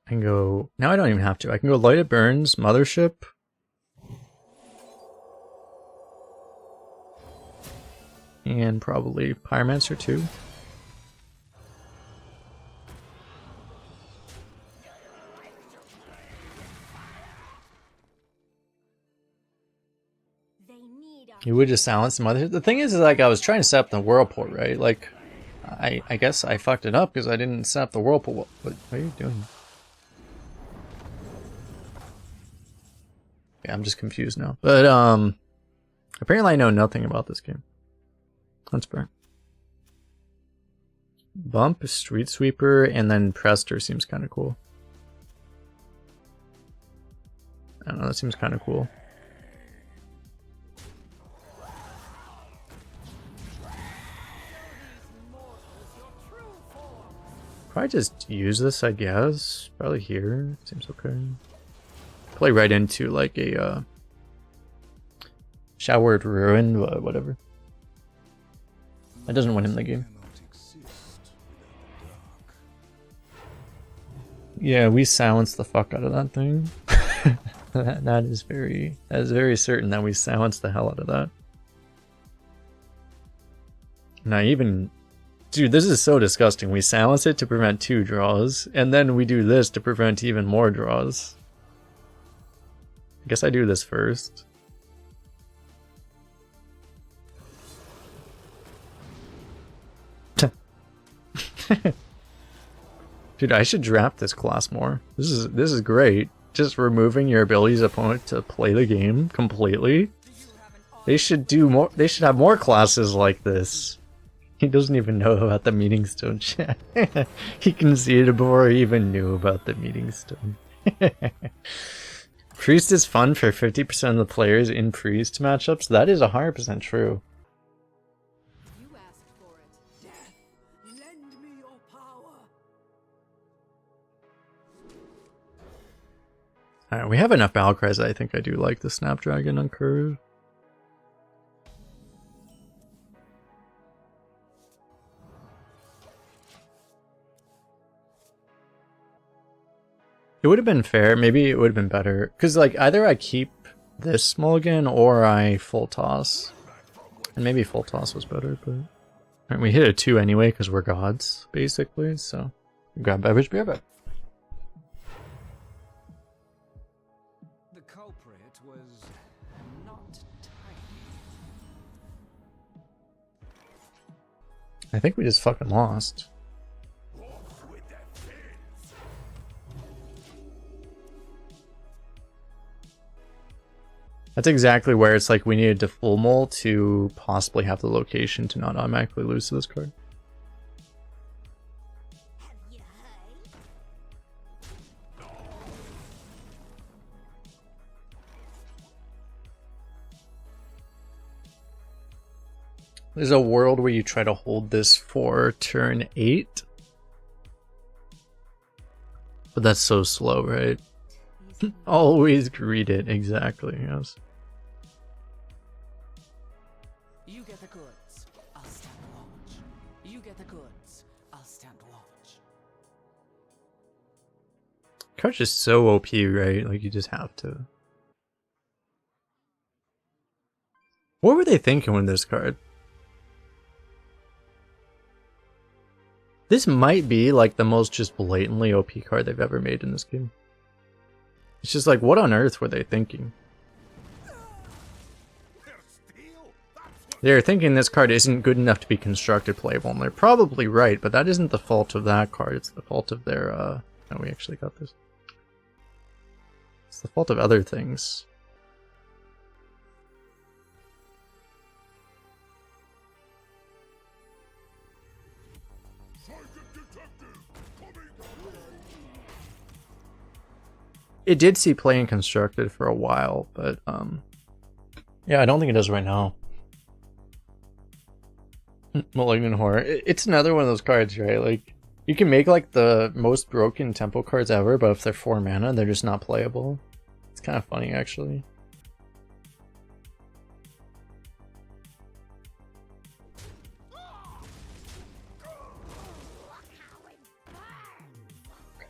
I can go now. I don't even have to. I can go Lighted Burns, Mothership. And probably Pyromancer too. You would just silence the mother. The thing is like I was trying to set up the whirlpool, right? Like, I guess I fucked it up because I didn't set up the whirlpool. What are you doing? Yeah, I'm just confused now. But apparently I know nothing about this game. That's fair. Bump, Street Sweeper, and then Prestor seems kind of cool. I don't know, that seems kind of cool. Probably just use this, I guess. Probably here. Seems okay. Play right into like a Showered Ruin, whatever. That doesn't win him the game. Yeah, we silenced the fuck out of that thing. that is very certain that we silenced the hell out of that. And I even, dude, this is so disgusting. We silence it to prevent 2 draws, and then we do this to prevent even more draws. I guess I do this first. Dude, I should draft this class more. This is great. Just removing your ability's opponent to play the game completely. They should do more. They should have more classes like this. He doesn't even know about the meeting stone chat. He conceded before he even knew about the meeting stone. Priest is fun for 50% of the players in Priest matchups. That is 100% true. You asked for it. Death, lend me your power. Alright, we have enough Battlecries that I think I do like the Snapdragon on curve. It would have been fair, maybe it would have been better. Because like either I keep this mulligan or I full toss. And maybe full toss was better, but right, we hit a 2 anyway because we're gods, basically, so grab beverage, be right back. The culprit was not tiny. I think we just fucking lost. That's exactly where it's like we needed to full mull to possibly have the location to not automatically lose to this card. Have you heard? There's a world where you try to hold this for turn 8. But that's so slow, right? Always greet it, exactly, yes. You get the goods, I'll stand watch. You get the goods, I'll stand watch. Card's just so OP, right? Like, you just have to. What were they thinking with this card? This might be like the most just blatantly OP card they've ever made in this game. It's just like, what on earth were they thinking? They're thinking this card isn't good enough to be constructed playable, and they're probably right, but that isn't the fault of that card, it's the fault of their, no, we actually got this. It's the fault of other things. It did see playing constructed for a while, but yeah, I don't think it does right now. Malignant Horror. It's another one of those cards, right? Like, you can make like the most broken tempo cards ever, but if they're 4 mana, they're just not playable. It's kind of funny, actually.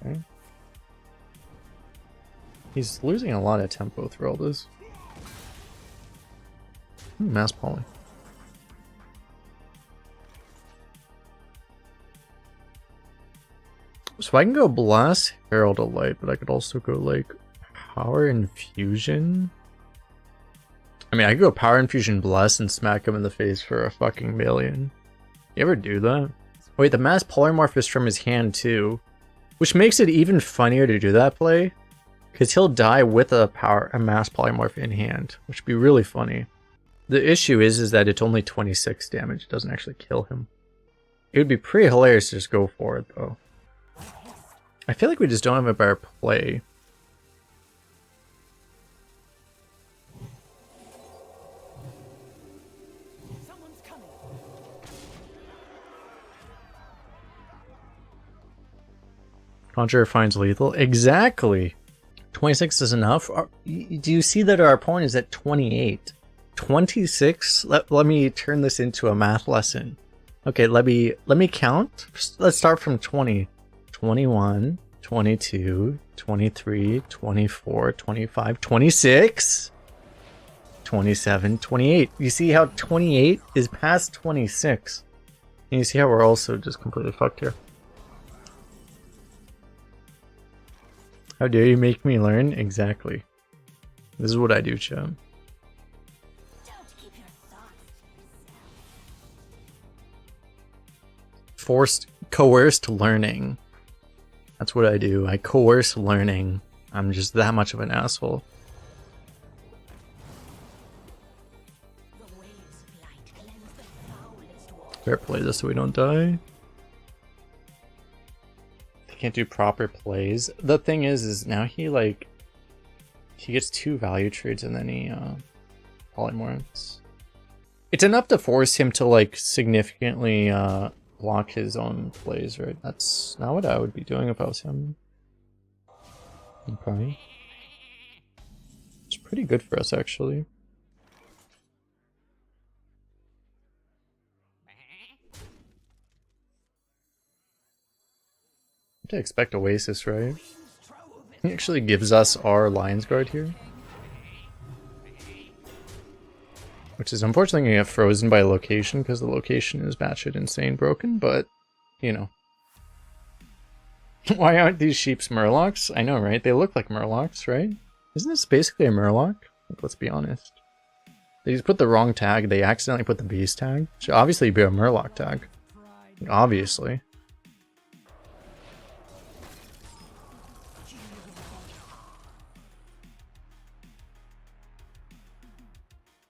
Okay. He's losing a lot of tempo through all this. Mass Poly. So I can go Blast, Herald of Light, but I could also go like Power Infusion. I mean, I could go Power Infusion Bless and smack him in the face for a fucking million. You ever do that? Wait, the Mass Polymorph is from his hand too, which makes it even funnier to do that play, because he'll die with a Mass Polymorph in hand, which would be really funny. The issue is that it's only 26 damage. It doesn't actually kill him. It would be pretty hilarious to just go for it though. I feel like we just don't have a better play. Someone's coming. Conjurer finds lethal. Exactly. 26 is enough. Do you see that our opponent is at 28? 26? Let me turn this into a math lesson. Okay, let me count. Let's start from 20. 21, 22, 23, 24, 25, 26, 27, 28. You see how 28 is past 26? And you see how we're also just completely fucked here. How dare you make me learn? Exactly. This is what I do, chum. Don't keep your thoughts to yourself. Coerced learning. That's what I do. I coerce learning. I'm just that much of an asshole. The waves of light cleanse the foulest water. Better play this so we don't die. They can't do proper plays. The thing is now he gets 2 value trades and then he polymorphs. It's enough to force him to like significantly block his own plays, right? That's not what I would be doing if I was him. Okay. It's pretty good for us, actually. To expect Oasis, right? He actually gives us our Lion's Guard here. Which is unfortunately going to get frozen by location because the location is batshit insane broken, but, you know. Why aren't these sheeps Murlocs? I know, right? They look like Murlocs, right? Isn't this basically a Murloc? Let's be honest. They just put the wrong tag. They accidentally put the beast tag. Should obviously be a Murloc tag. Obviously.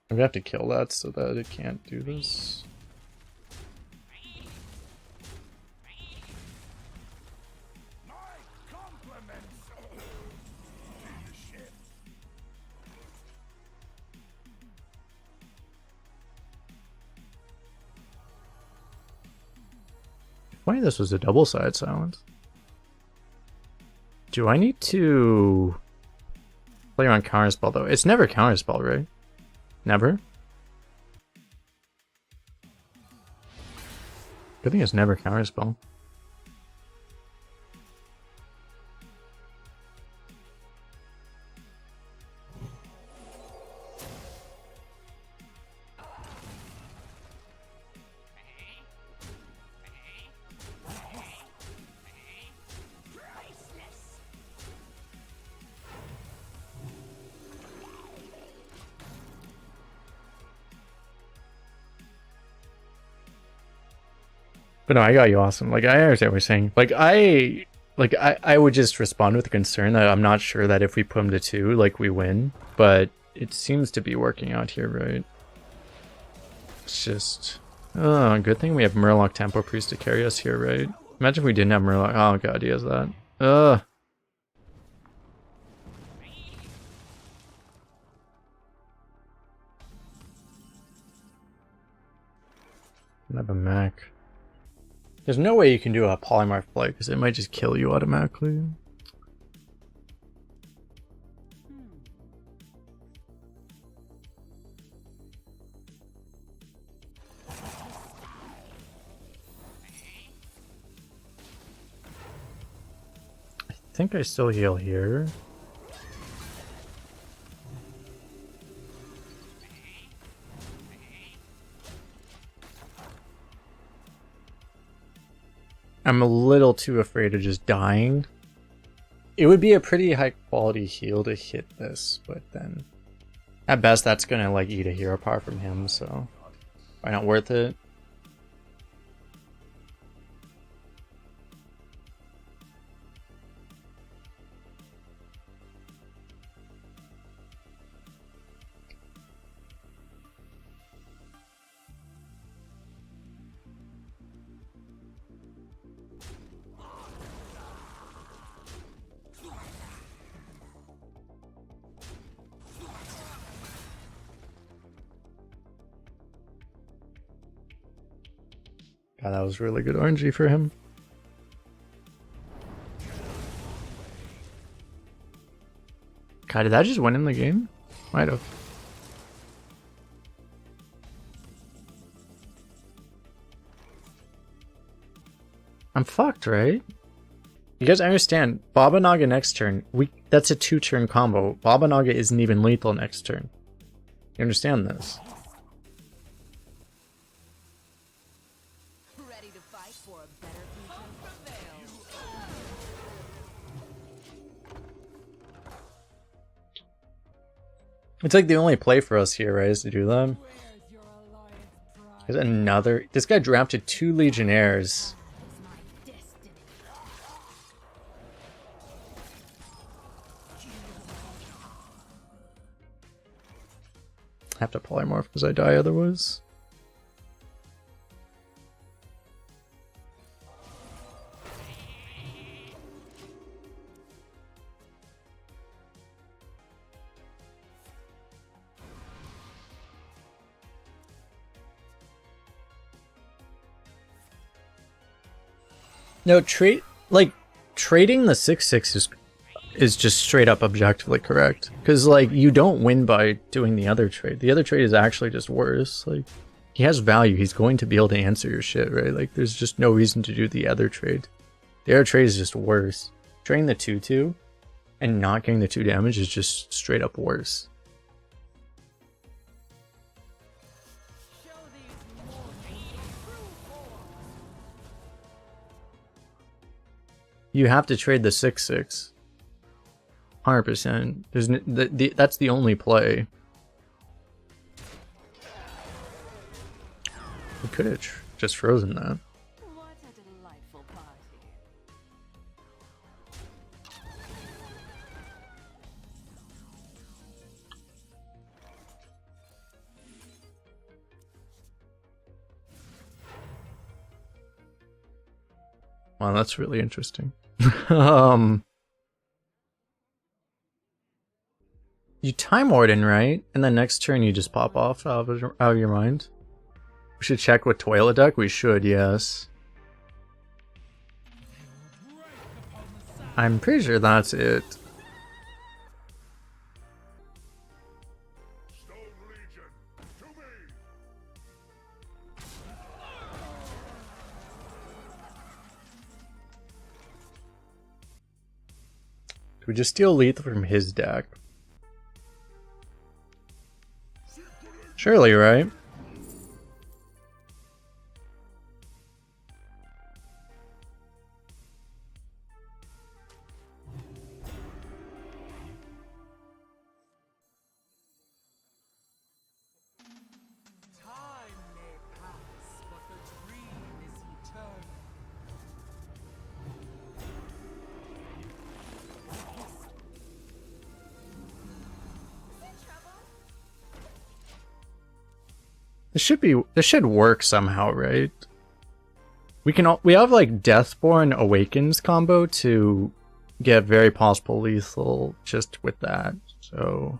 I'm gonna have to kill that so that it can't do this. My compliments to the ship. Funny this was a double-sided silence. Do I need to play around counterspell though? It's never counterspell, right? Never? Good thing it's never counterspell. But no, I got you, awesome. Like, I understand what you're saying. I would just respond with a concern that I'm not sure that if we put him to 2, like, we win. But it seems to be working out here, right? It's just... Oh, good thing we have Murloc Tempo Priest to carry us here, right? Imagine if we didn't have Murloc. Oh god, he has that. Ugh. I have a Mac. There's no way you can do a polymorph play because it might just kill you automatically. I think I still heal here. I'm a little too afraid of just dying. It would be a pretty high quality heal to hit this, but then at best that's gonna like eat a hero power from him, so probably not worth it. God, that was really good RNG for him. God, did that just win in the game? Might have. I'm fucked, right? You guys understand, Baba Naga next turn, that's a 2-turn combo. Baba Naga isn't even lethal next turn. You understand this? Ready to fight for a better future? It's like the only play for us here, right, is to do that. Where's your alliance pride? There's another... This guy drafted 2 Legionnaires. Is my destiny. I have to polymorph because I die otherwise. No, trading the 6/6 is just straight up objectively correct. Because, like, you don't win by doing the other trade. The other trade is actually just worse. Like, he has value. He's going to be able to answer your shit, right? Like, there's just no reason to do the other trade. The other trade is just worse. Trading the 2/2 and not getting the 2 damage is just straight up worse. Show these mortals true form. You have to trade the 6/6. 100%. There's that's the only play. We could have just frozen that. What a delightful party. Wow, that's really interesting. You Time Warden, right? And then next turn you just pop off out of your mind. We should check with Toilet Deck. We should, yes. I'm pretty sure that's it. Stone Legion, to me! Do we just steal lethal from his deck? Surely, right? Time may pass, but the dream is eternal. This should work somehow, right? We have like Deathborn Awakens combo to get very possible lethal just with that. So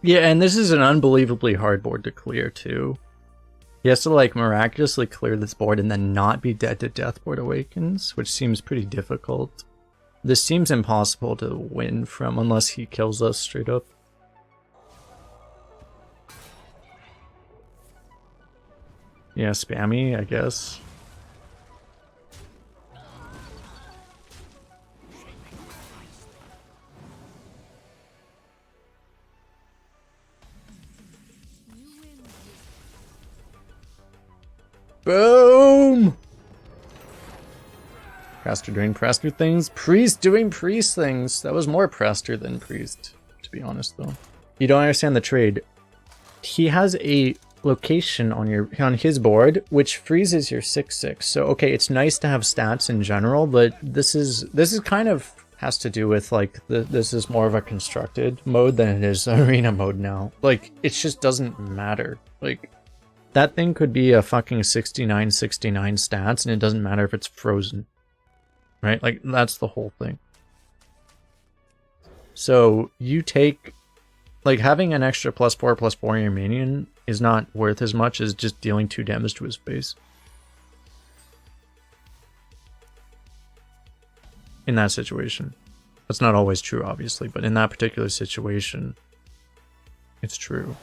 yeah, and this is an unbelievably hard board to clear too. He has to like miraculously clear this board and then not be dead to Deathborn Awakens, which seems pretty difficult. This seems impossible to win from unless he kills us straight up. Yeah, spammy, I guess. Boom! Prestor doing Prestor things. Priest doing Priest things. That was more Prestor than Priest, to be honest, though. You don't understand the trade. He has a location on his board which freezes your 6/6. So okay, it's nice to have stats in general, but this is kind of has to do with like this is more of a constructed mode than it is arena mode now. Like it just doesn't matter. Like that thing could be a fucking 69 stats and it doesn't matter if it's frozen. Right? Like that's the whole thing. So you take like having an extra +4/+4 in your minion is not worth as much as just dealing 2 damage to his face. In that situation. That's not always true, obviously, but in that particular situation, it's true.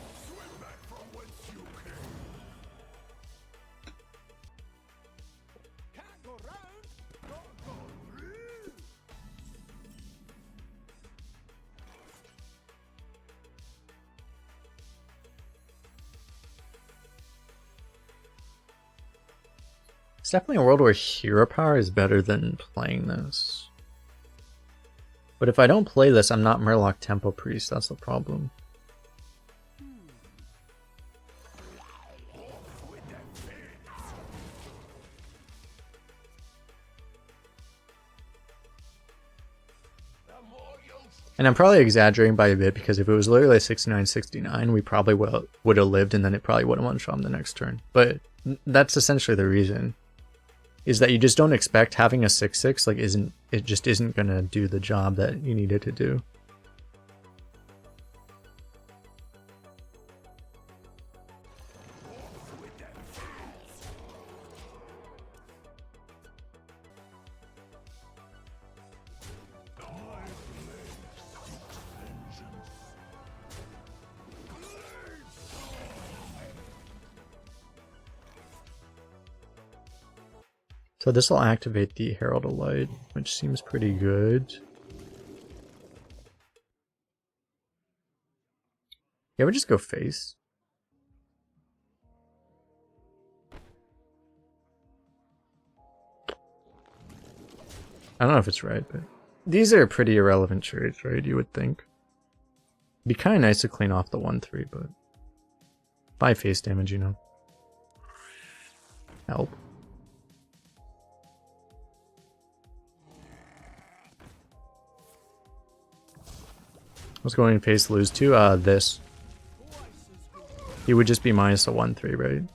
It's definitely a world where hero power is better than playing this. But if I don't play this, I'm not Murloc Tempo Priest, that's the problem. And I'm probably exaggerating by a bit because if it was literally 69, we probably would have lived and then it probably would have one-shot him the next turn. But that's essentially the reason. Is that you just don't expect having a 6/6 like it just isn't gonna do the job that you need it to do. So this will activate the Herald of Light, which seems pretty good. Yeah, we just go face. I don't know if it's right, but these are pretty irrelevant trades, right? You would think. It'd be kind of nice to clean off the 1/3, but 5 face damage, you know. Help. What's going to face lose to? This. He would just be minus a 1/3, right?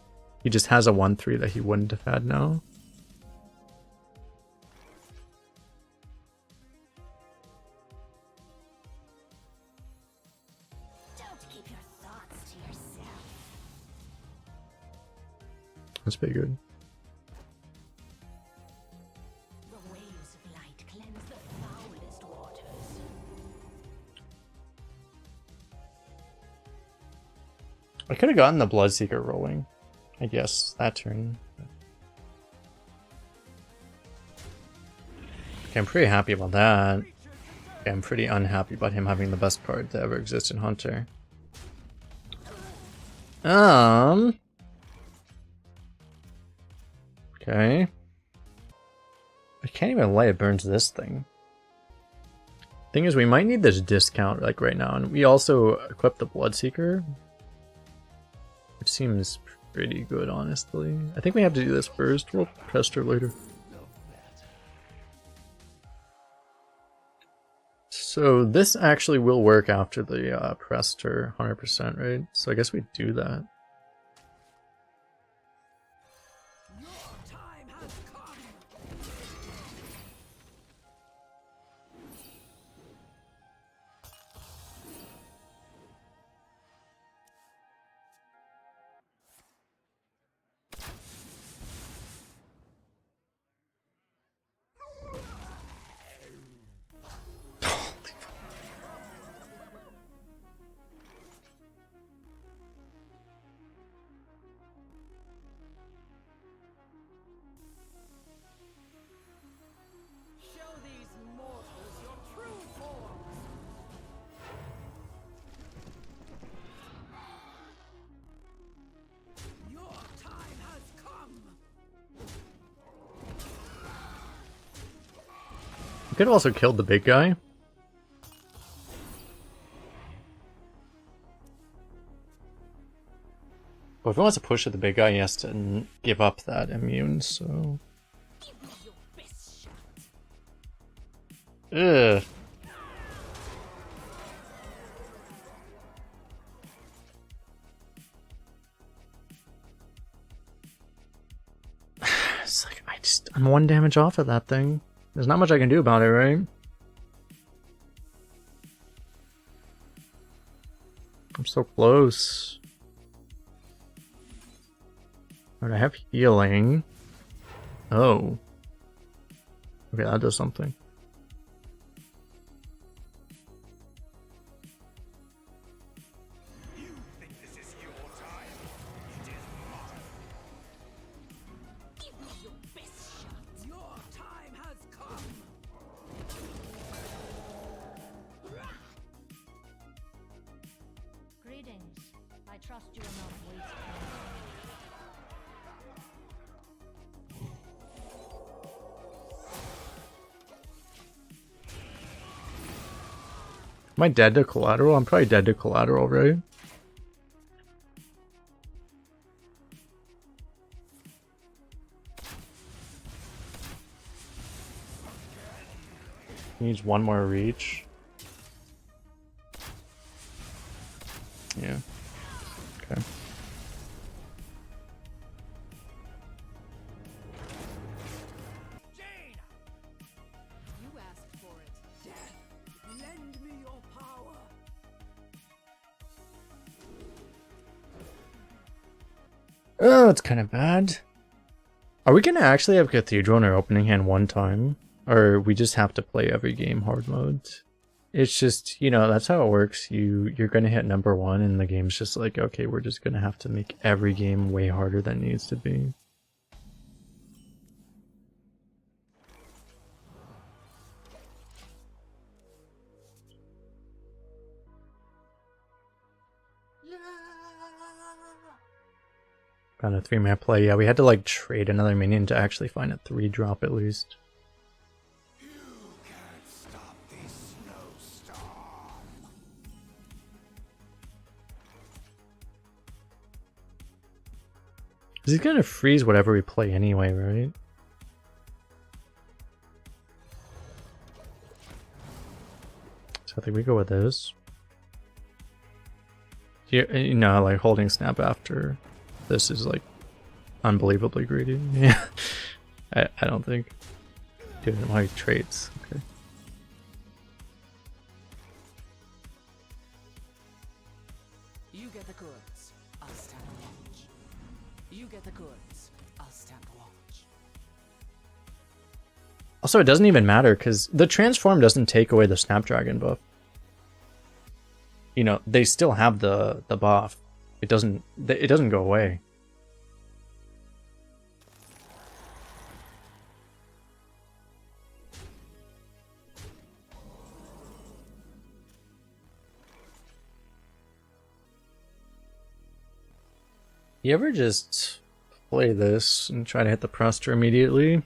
He just has a 1/3 that he wouldn't have had now. Don't keep your thoughts to yourself. That's pretty good. The waves of light cleanse the foulest waters. I could have gotten the Bloodseeker rolling, I guess, that turn. Okay, I'm pretty happy about that. Okay, I'm pretty unhappy about him having the best card to ever exist in Hunter. Okay. I can't even let it burns this thing. Thing is, we might need this discount like right now, and we also equip the Bloodseeker. Which seems pretty good, honestly. I think we have to do this first. We'll Prestor later. So this actually will work after the Prestor 100%, right? So I guess we do that. You could have also killed the big guy. But if he wants to push at the big guy, he has to give up that immune, so... Give me your best shot. Ugh. It's like, I'm 1 damage off of that thing. There's not much I can do about it, right? I'm so close. Alright, I have healing. Oh. Okay, that does something. You think this is your time? It is mine. Give me your best shot. Your time has come. Greetings. I trust you are not wasting. Am I dead to collateral? I'm probably dead to collateral, right? Needs 1 more reach. Yeah. Okay. Jane! You asked for it. Death, lend me your power. Oh, it's kind of bad. Are we gonna actually have Cathedral in our opening hand 1 time? Or we just have to play every game hard mode? It's just, you know, that's how it works. You're gonna hit number 1 and the game's just like, okay, we're just gonna have to make every game way harder than it needs to be. Found a 3-man play. Yeah, we had to like trade another minion to actually find a 3-drop at least. You can't stop this snowstorm. He's gonna freeze whatever we play anyway, right? So I think we go with this. You know, like holding snap after this is like unbelievably greedy. Yeah, I don't think. Dude, my traits. Okay. You get the goods, I'll stand watch. You get the goods, I'll stand watch. Also, it doesn't even matter because the transform doesn't take away the Snapdragon buff. You know, they still have the buff. It doesn't go away. You ever just play this and try to hit the Prestor immediately?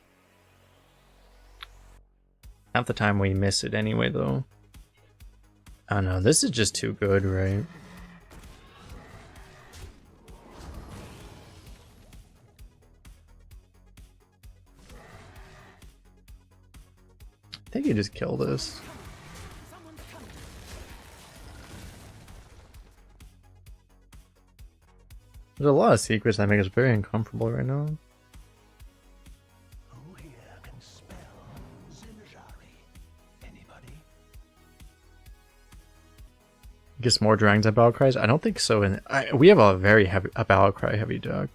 Half the time we miss it anyway, though. I don't know, this is just too good, right? I think you just kill this. Someone's coming. There's a lot of secrets that make us very uncomfortable right now. Who here can spell Zinjari? Anybody? Gets more dragons at battle cries? I don't think so. And we have a very heavy battle cry heavy deck.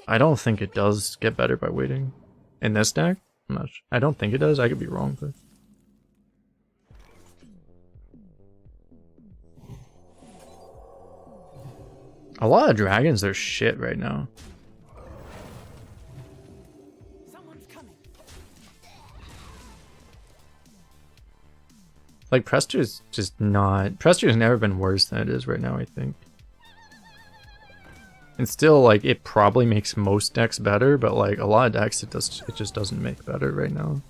I don't think it does get better by waiting. In this deck? I'm not sure. I don't think it does. I could be wrong, but a lot of dragons are shit right now. Someone's coming. Like Prestor's just not. Prestor's never been worse than it is right now, I think. And still, like, it probably makes most decks better, but like a lot of decks, it just doesn't make better right now.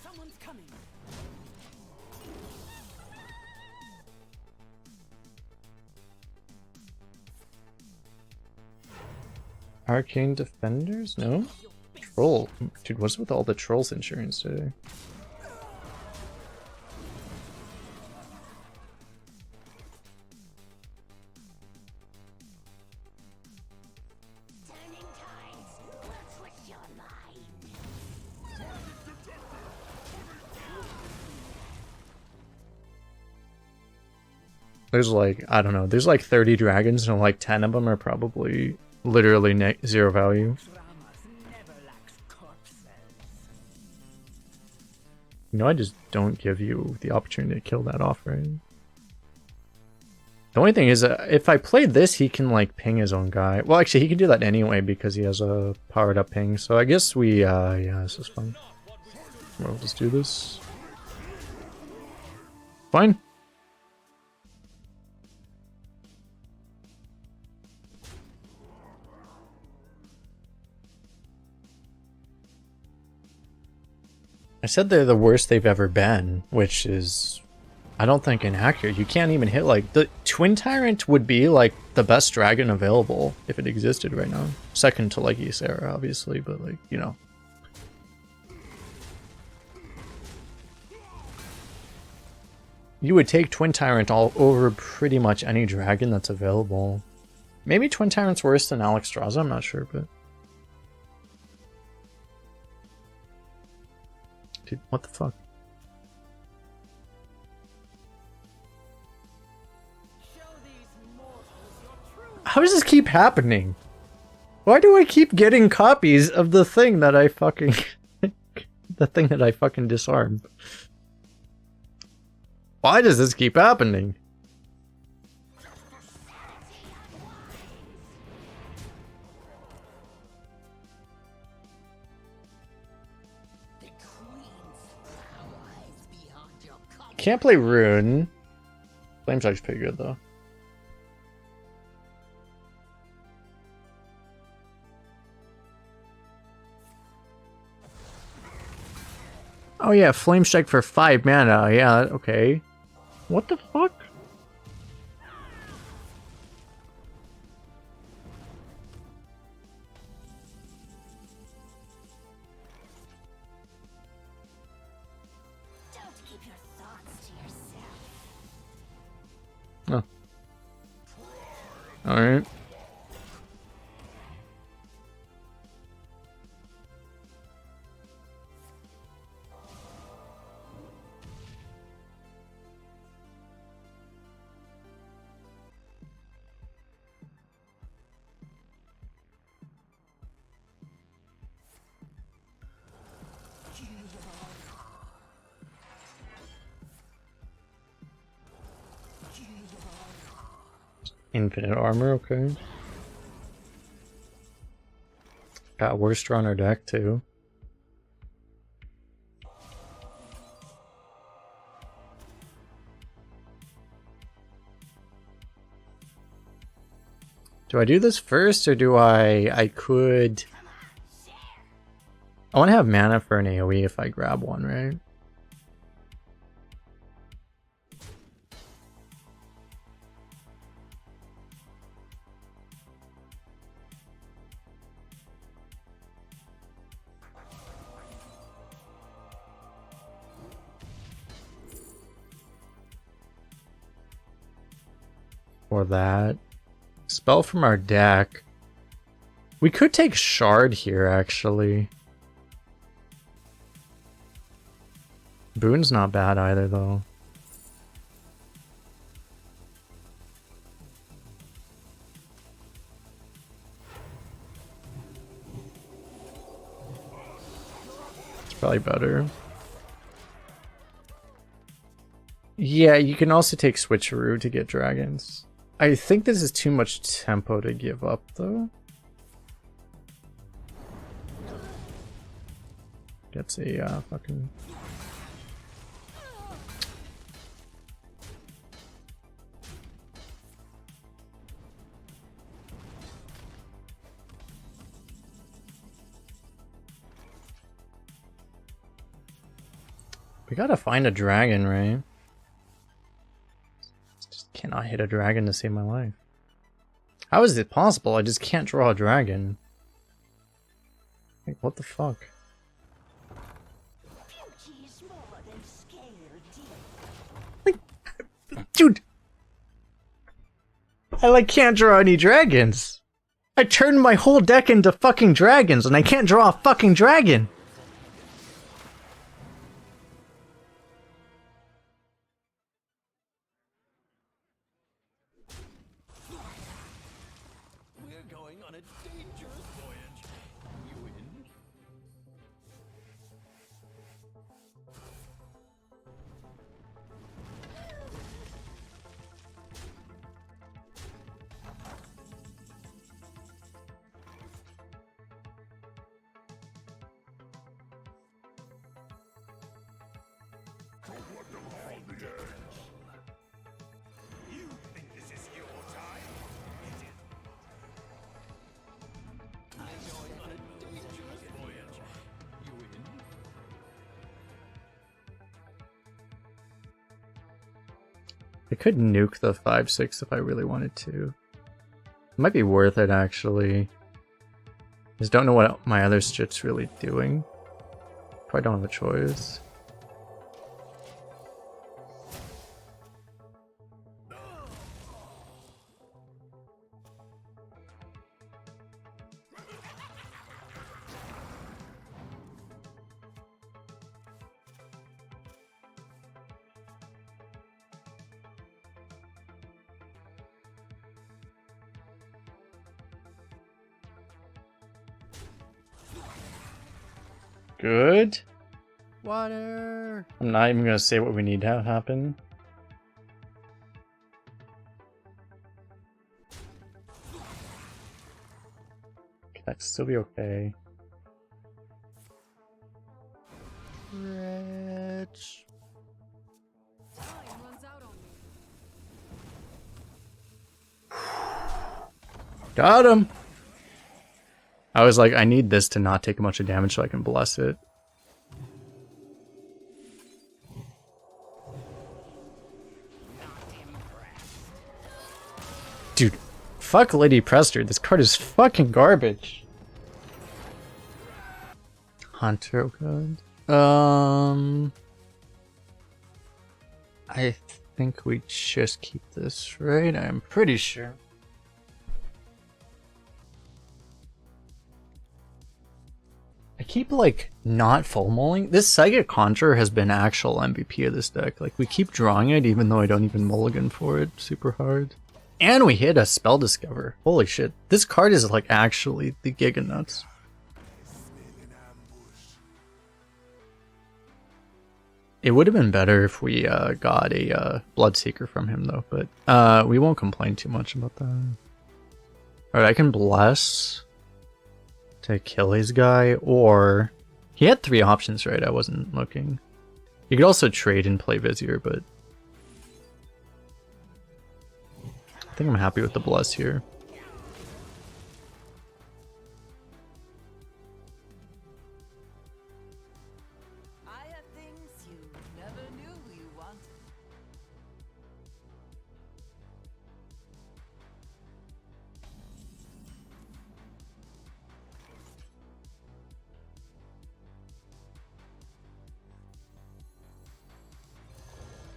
Someone's coming. Arcane Defenders? No? Troll. Dude, what's with all the Trolls insurance today? Turning tides will twist your mind. There's like, I don't know, there's like 30 dragons and like 10 of them are probably literally zero value. Naxxramas never lacks corpses. You know, I just don't give you the opportunity to kill that off, right? The only thing is, if I played this, he can like ping his own guy. Well, actually, he can do that anyway because he has a powered up ping. So I guess we, yeah, this is fun. We'll just do this. Fine. I said they're the worst they've ever been, which is, I don't think, inaccurate. You can't even hit, like, the Twin Tyrant would be, like, the best dragon available if it existed right now. Second to, like, Ysera, obviously, but, like, you know. You would take Twin Tyrant all over pretty much any dragon that's available. Maybe Twin Tyrant's worse than Naxxramas, I'm not sure, but... Dude, what the fuck? How does this keep happening? Why do I keep getting copies of the thing that I fucking... the thing that I fucking disarmed? Why does this keep happening? Can't play Rune. Flame Strike's pretty good though. Oh yeah, Flame Strike for 5 mana. Yeah, okay. What the fuck? Don't keep your thoughts to yourself. Oh. Alright. Infinite armor, okay. Got Worster on our deck too. Do I do this first or do I could... I want to have mana for an AoE if I grab one, right? Or that. Spell from our deck. We could take Shard here, actually. Boon's not bad either, though. It's probably better. Yeah, you can also take Switcheroo to get dragons. I think this is too much tempo to give up, though. Gets a fucking... We gotta find a dragon, right? Just cannot hit a dragon to save my life. How is it possible? I just can't draw a dragon. Like, what the fuck? Beauty is more than scale deep. Like, dude! I like can't draw any dragons! I turned my whole deck into fucking dragons and I can't draw a fucking dragon! We're going on a dangerous voyage. You in? You think this is your time? It is. I'm going on a dangerous voyage. You in? I could nuke the 5/6 if I really wanted to. It might be worth it, actually. Just don't know what my other shit's really doing. Probably don't have a choice. Good. Water. I'm not even gonna say what we need to have happen. Okay, that still be okay. Rich. Time runs out on me. Got him! I was like, I need this to not take a bunch of damage so I can bless it. Dude, fuck Lady Prestor. This card is fucking garbage. Hunter code. I think we just keep this, right? I'm pretty sure. I keep, like, not full mulling. This Psychic Conjurer has been actual MVP of this deck. Like, we keep drawing it even though I don't even mulligan for it super hard. And we hit a Spell Discover. Holy shit. This card is, like, actually the giga nuts. It would have been better if we got a Bloodseeker from him, though. But we won't complain too much about that. Alright, I can Bless to kill his guy, or he had 3 options, right? I wasn't looking. You could also trade and play Vizier, but I think I'm happy with the Bless here. I have things you never knew you wanted.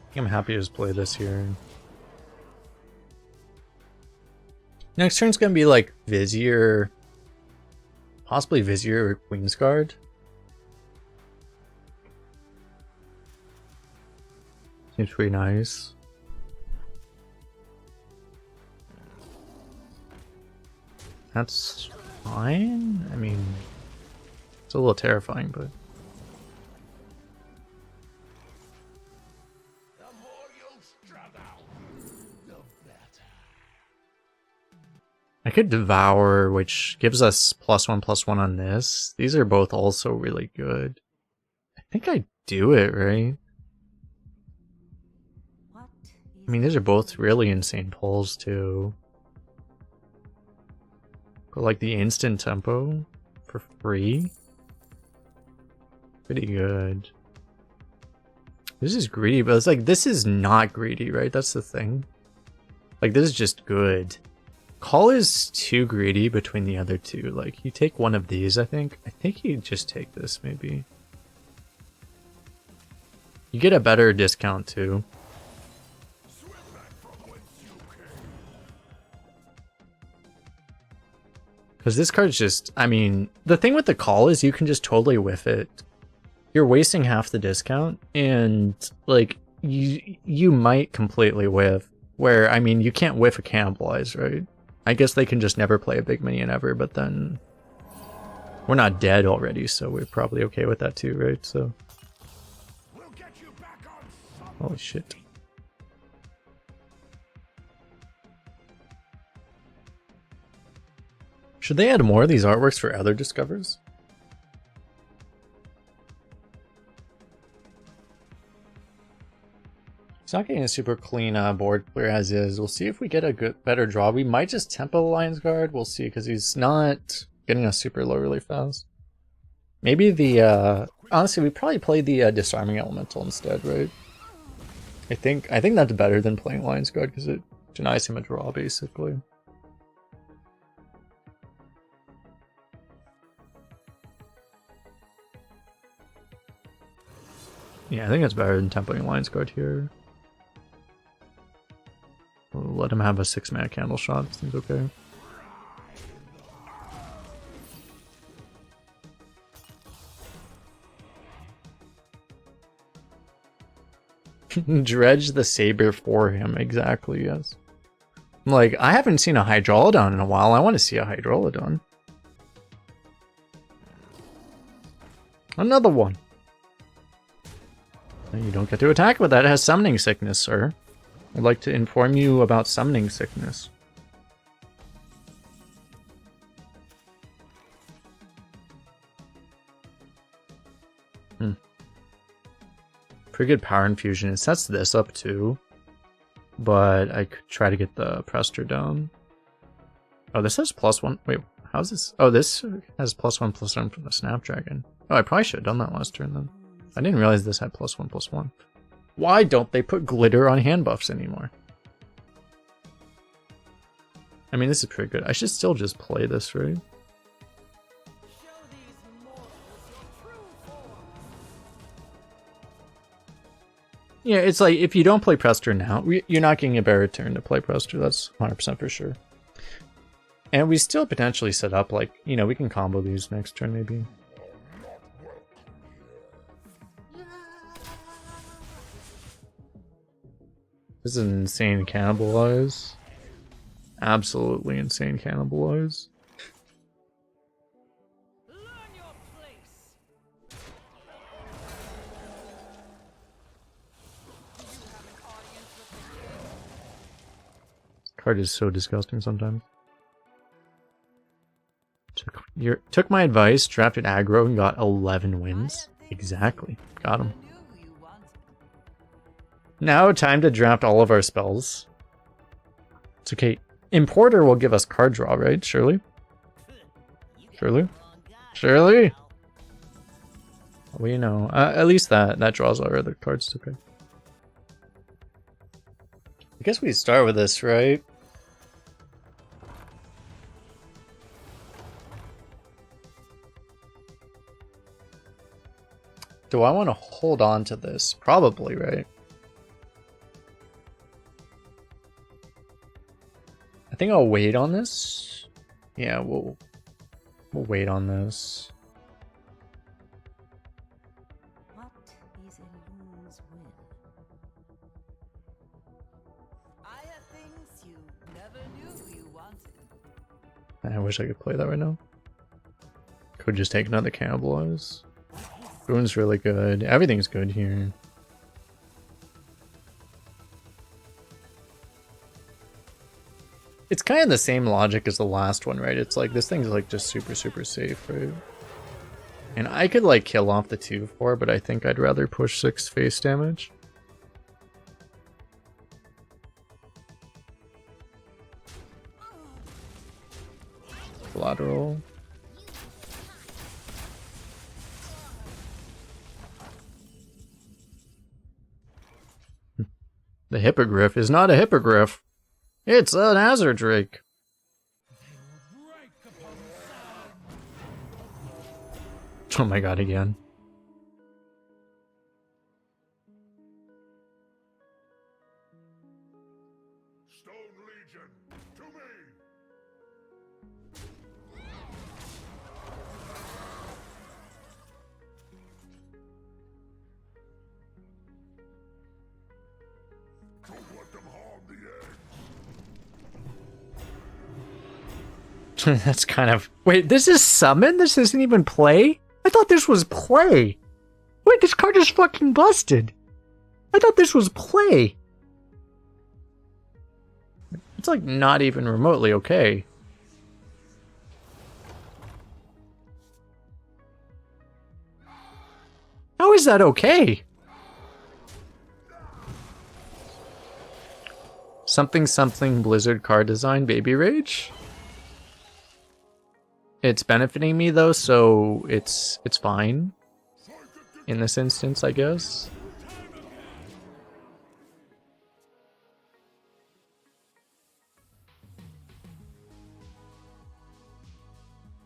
I think I'm happy to just play this here. Next turn's gonna be like Vizier, possibly Vizier or Queen's Guard. Seems pretty nice. That's fine. I mean, it's a little terrifying, but The more you struggle, the better. could Devour, which gives us +1/+1 on this. These are both also really good. I think I do it, right? What I mean, these are both really insane pulls, too. But, like, the instant tempo for free? Pretty good. This is greedy, but it's like, this is not greedy, right? That's the thing. Like, this is just good. Call is too greedy between the other two. Like, you take one of these, I think. I think you just take this, maybe. You get a better discount, too. Because this card's just, I mean, the thing with the call is you can just totally whiff it. You're wasting half the discount, and, like, you might completely whiff. Where, I mean, you can't whiff a cannibalize, right? I guess they can just never play a big minion ever, but then we're not dead already, so we're probably okay with that too, right? So, We'll get you back on some holy shit. Should they add more of these artworks for other discovers? It's not getting a super clean board clear as is. We'll see if we get a better draw. We might just tempo the Lion's Guard. We'll see, because he's not getting us super low really fast. Maybe the honestly, we probably play the Disarming Elemental instead, right? I think that's better than playing Lion's Guard because it denies him a draw basically. Yeah, I think it's better than tempoing Lion's Guard here. We'll let him have a 6-mana candle shot. Seems okay. Dredge the Saber for him. Exactly, yes. Like, I haven't seen a Hydralodon in a while. I want to see a Hydralodon. Another one. You don't get to attack with that. It has Summoning Sickness, sir. I'd like to inform you about Summoning Sickness. Pretty good power infusion. It sets this up too. But I could try to get the Prestor down. Oh, this has +1. Wait, how's this? Oh, this has +1/+1 from the Snapdragon. Oh, I probably should have done that last turn then. I didn't realize this had +1/+1. Why don't they put glitter on hand buffs anymore? I mean, this is pretty good. I should still just play this, right? Yeah, it's like, if you don't play Prestor now, you're not getting a better turn to play Prestor. That's 100% for sure. And we still potentially set up, like, you know, we can combo these next turn, maybe. This is an insane cannibalize. Absolutely insane cannibalize. Card is so disgusting sometimes. Took my advice, drafted aggro, and got 11 wins. Exactly. Got him. Now time to draft all of our spells. It's okay. Importer will give us card draw, right? Surely? Surely? Surely? Well, you know. At least that draws our other cards. Okay. I guess we start with this, right? Do I want to hold on to this? Probably, right? I think I'll wait on this. Yeah, we'll wait on this. What is a loon's will? I have things you never knew you wanted. I wish I could play that right now. Could just take another cannibalize. Rune's really good. Everything's good here. It's kind of the same logic as the last one, right? It's like this thing's like just super safe, right? And I could like kill off the 2/4, but I think I'd rather push 6 face damage. Collateral. The hippogriff is not a hippogriff. It's an azure drake. Oh my god, again. Stone Legion, to me! Don't let them harm the eggs! That's kind of... Wait, this is summon? This isn't even play? I thought this was play. Wait, this card is fucking busted. I thought this was play. It's like not even remotely okay. How is that okay? Something Blizzard card design baby rage? It's benefiting me though, so it's fine. In this instance, I guess.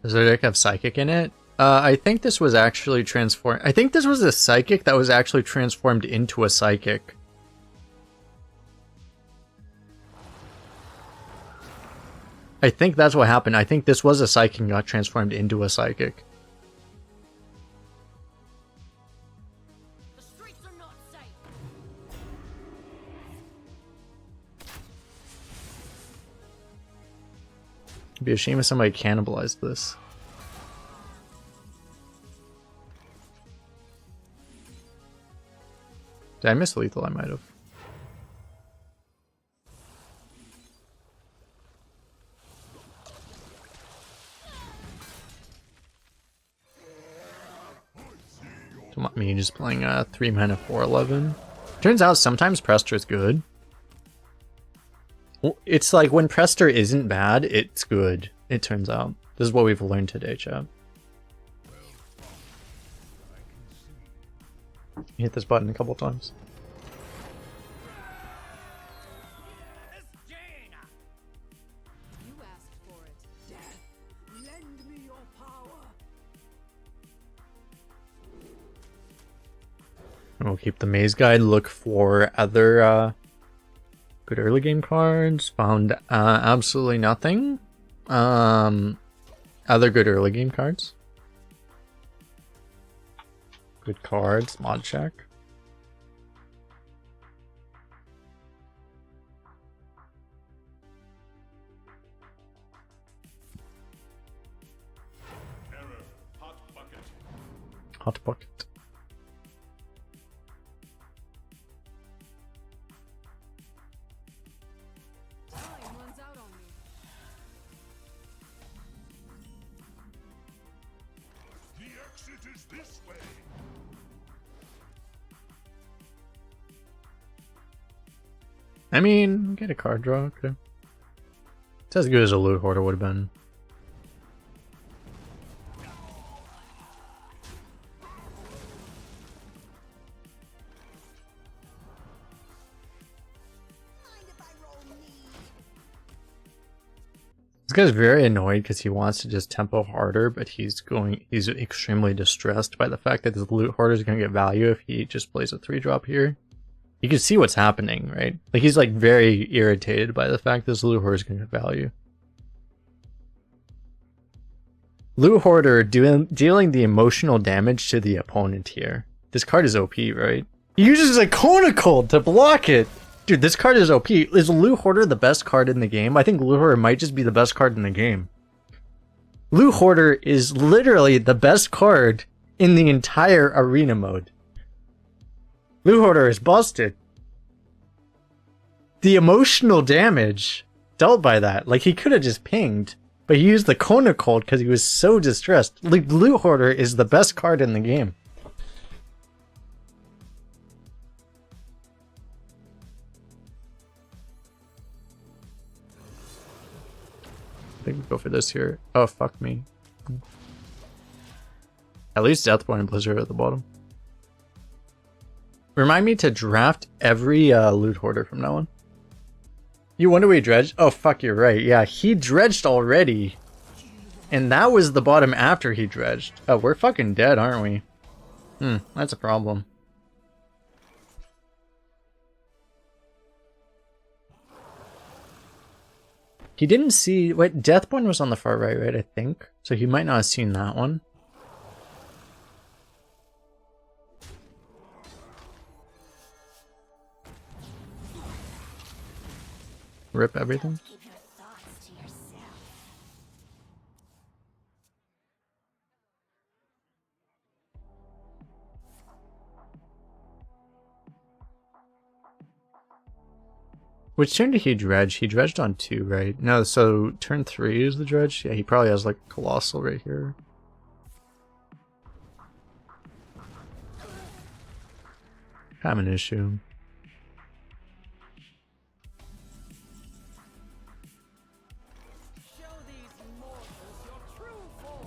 Does the deck have Psychic in it? I think this was actually transformed. I think this was a Psychic that was actually transformed into a Psychic. I think that's what happened. I think this was a Psychic and got transformed into a Psychic. The streets are not safe. It'd be a shame if somebody cannibalized this. Did I miss lethal? I might have. Don't want me just playing 3 mana 4/11. Turns out sometimes Prestor is good. It's like when Prestor isn't bad, it's good. It turns out. This is what we've learned today, chat. Hit this button a couple times. You asked for it. Death, lend me your power. We'll keep the maze guide. Look for other good early game cards. Found absolutely nothing. Other good early game cards. Good cards. Mod check. Error, hot bucket. Hot bucket. Time runs out on me. The exit is this way. I mean, get a card draw. Okay. It's as good as a loot hoarder would have been. This guy's very annoyed because he wants to just tempo harder, but he's extremely distressed by the fact that this loot hoarder is going to get value if he just plays a 3-drop here. You can see what's happening, right? Like he's like very irritated by the fact this loot hoarder is going to get value. Loot hoarder dealing the emotional damage to the opponent here. This card is OP, right? He uses a conical to block it. Dude, this card is OP. Is Loot Hoarder the best card in the game? I think Loot Hoarder might just be the best card in the game. Loot Hoarder is literally the best card in the entire arena mode. Loot Hoarder is busted. The emotional damage dealt by that. Like, he could have just pinged, but he used the Kona Cold because he was so distressed. Like, Loot Hoarder is the best card in the game. I think we go for this here. Oh, fuck me. At least Deathborn and Blizzard are at the bottom. Remind me to draft every Loot Hoarder from now on. You wonder where he dredged? Oh, fuck, you're right. Yeah, he dredged already. And that was the bottom after he dredged. Oh, we're fucking dead, aren't we? That's a problem. He didn't see... Wait, Deathborn was on the far right, I think? So he might not have seen that one. Rip everything. Keep your thoughts to yourself. Which turn did he dredge? He dredged on 2, right? No, so turn 3 is the dredge? Yeah, he probably has like Colossal right here. Have an issue. Show these mortals your true form.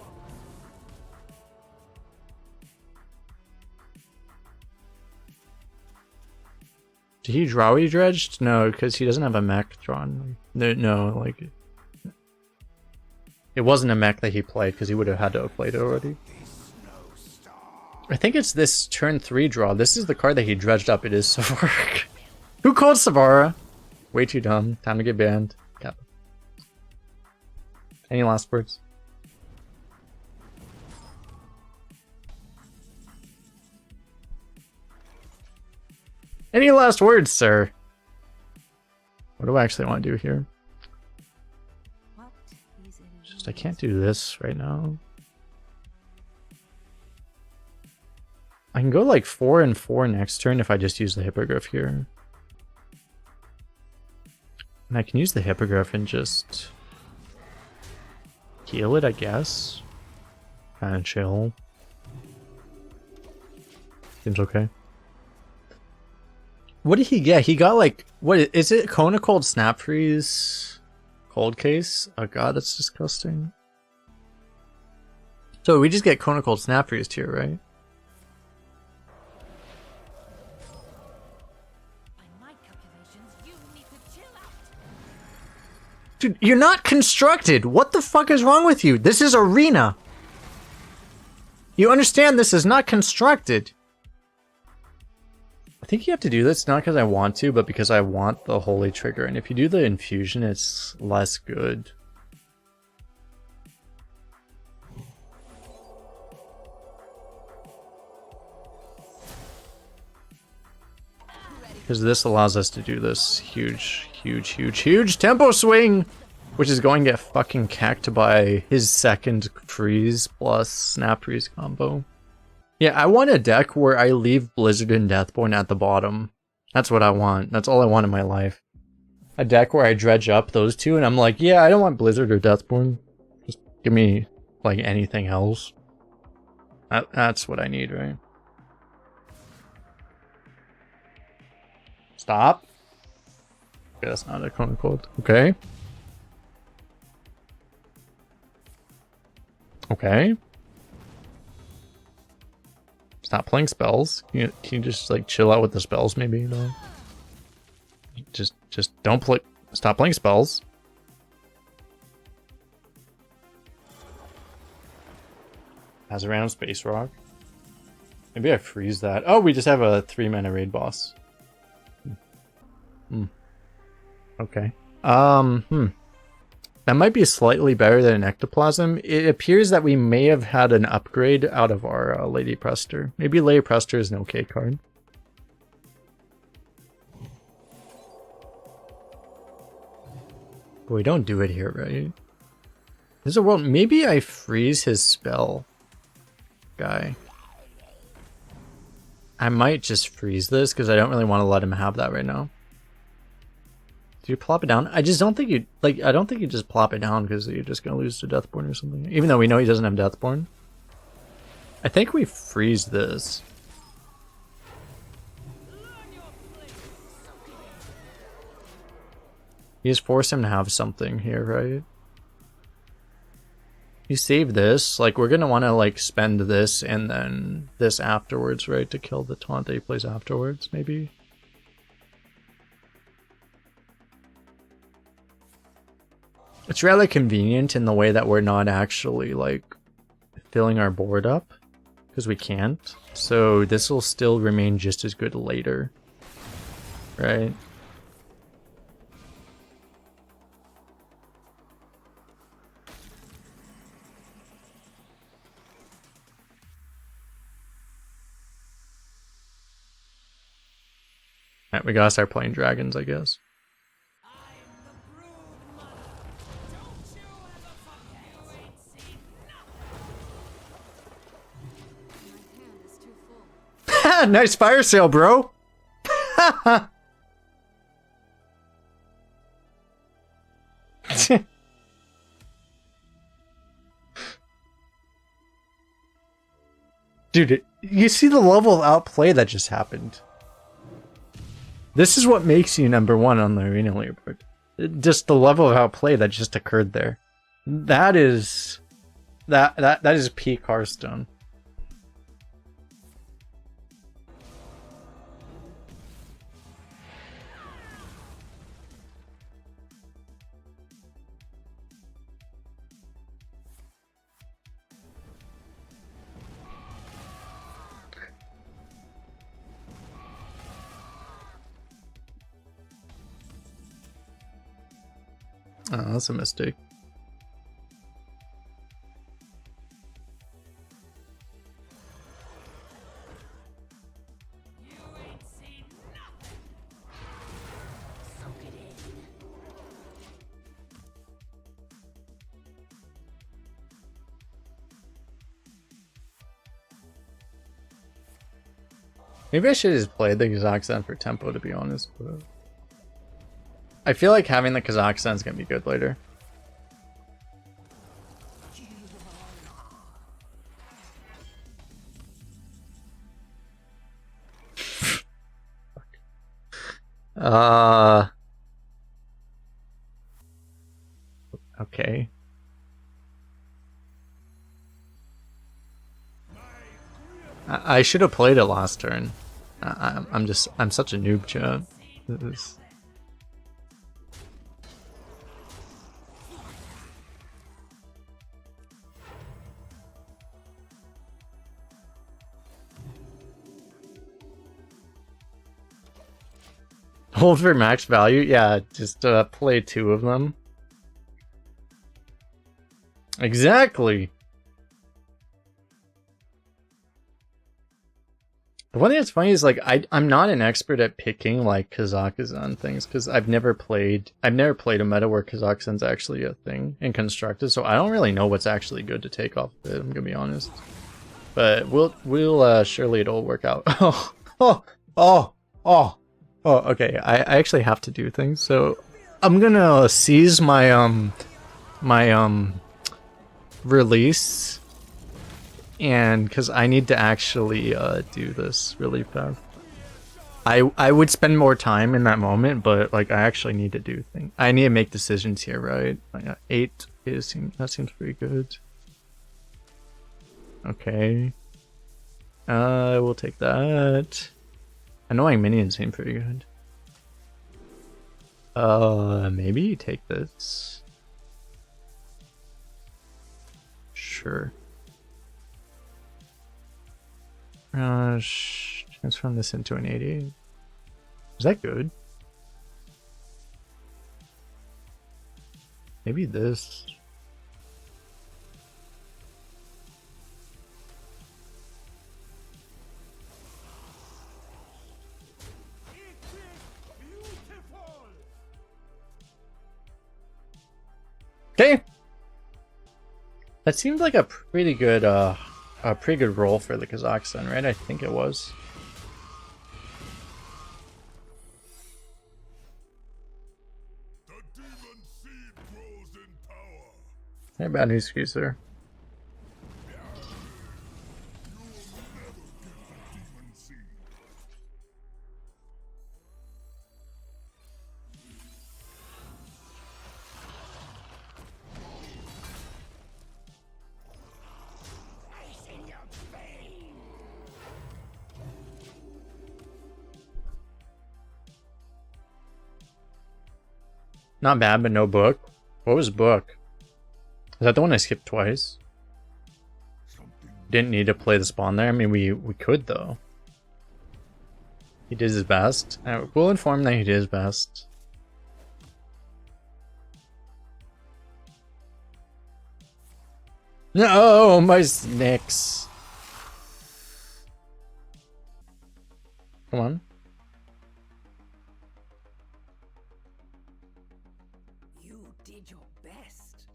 Did he draw what he dredged? No, because he doesn't have a mech drawn. No, like... It wasn't a mech that he played, because he would have had to have played it already. I think it's this turn 3 draw. This is the card that he dredged up. It is Savara. Who called Savara? Way too dumb. Time to get banned. Yep. Any last words? Any last words, sir? What do I actually want to do here? What is it? Just, I can't do this right now. I can go like 4 and 4 next turn if I just use the Hippogriff here. And I can use the Hippogriff and just heal it, I guess. Kind of chill. Seems okay. What did he get? He got like, what is it? Kona Cold Snap Freeze Cold Case? Oh god, that's disgusting. So we just get Kona Cold Snap Freeze here, right? By my calculations, you need to chill out. Dude, you're not constructed. What the fuck is wrong with you? This is Arena. You understand this is not constructed. I think you have to do this not because I want to, but because I want the Holy Trigger. And if you do the infusion, it's less good. Because this allows us to do this huge tempo swing, which is going to get fucking cacked by his second freeze plus snap freeze combo. Yeah, I want a deck where I leave Blizzard and Deathborn at the bottom. That's what I want. That's all I want in my life. A deck where I dredge up those two and I'm like, yeah, I don't want Blizzard or Deathborn. Just give me, like, anything else. That's what I need, right? Stop. Okay, that's not a Kona Cold. Okay. Okay. Stop playing spells. Can you just like chill out with the spells maybe, you know? Just don't play. Stop playing spells. Has around Space Rock. Maybe I freeze that. Oh, we just have a 3-mana raid boss. Okay. That might be slightly better than an Ectoplasm. It appears that we may have had an upgrade out of our Lady Prestor. Maybe Lady Prestor is an okay card. But we don't do it here, right? There's a world. Maybe I freeze his spell guy. I might just freeze this because I don't really want to let him have that right now. Do you plop it down? I just don't think you like. I don't think you just plop it down because you're just gonna lose to Deathborn or something. Even though we know he doesn't have Deathborn. I think we freeze this. You just force him to have something here, right? You save this, like we're gonna want to like spend this and then this afterwards, right? To kill the taunt that he plays afterwards, maybe. It's rather convenient in the way that we're not actually like filling our board up because we can't. So this will still remain just as good later, right? Alright, we gotta start playing dragons, I guess. Nice fire sale, bro. Dude, you see the level of outplay that just happened. This is what makes you #1 on the arena leaderboard. Just the level of outplay that just occurred there. That is that is peak Hearthstone. Oh, that's a mistake. Maybe I should have just played the Kazakhstan for tempo, to be honest. But I feel like having the Kazakhstan is gonna be good later. Okay. I should have played it last turn. I'm such a noob, chat. This is... Hold for max value? Yeah, just play 2 of them. Exactly! The one thing that's funny is like I'm not an expert at picking like Kazakhstan things because I've never played a meta where Kazakhstan's actually a thing and constructed, so I don't really know what's actually good to take off of it, I'm gonna be honest. But we'll surely it'll work out. Okay, I actually have to do things, so I'm gonna seize my release. And because I need to actually do this really fast. I would spend more time in that moment, but like I actually need to do things. I need to make decisions here, right? 8 that seems pretty good. Okay. We'll take that. Annoying minions seem pretty good. Maybe you take this. Sure. Transform this into an 88. Is that good? Maybe this. Okay. That seemed like a pretty good roll for the Kazakhstan, right? I think it was. Hey, bad excuse there. Not bad, but no book. What was book? Is that the one I skipped twice? Didn't need to play the spawn there. I mean, we could though. He did his best. We'll inform that he did his best. No, my Nyx. Come on. You did your best.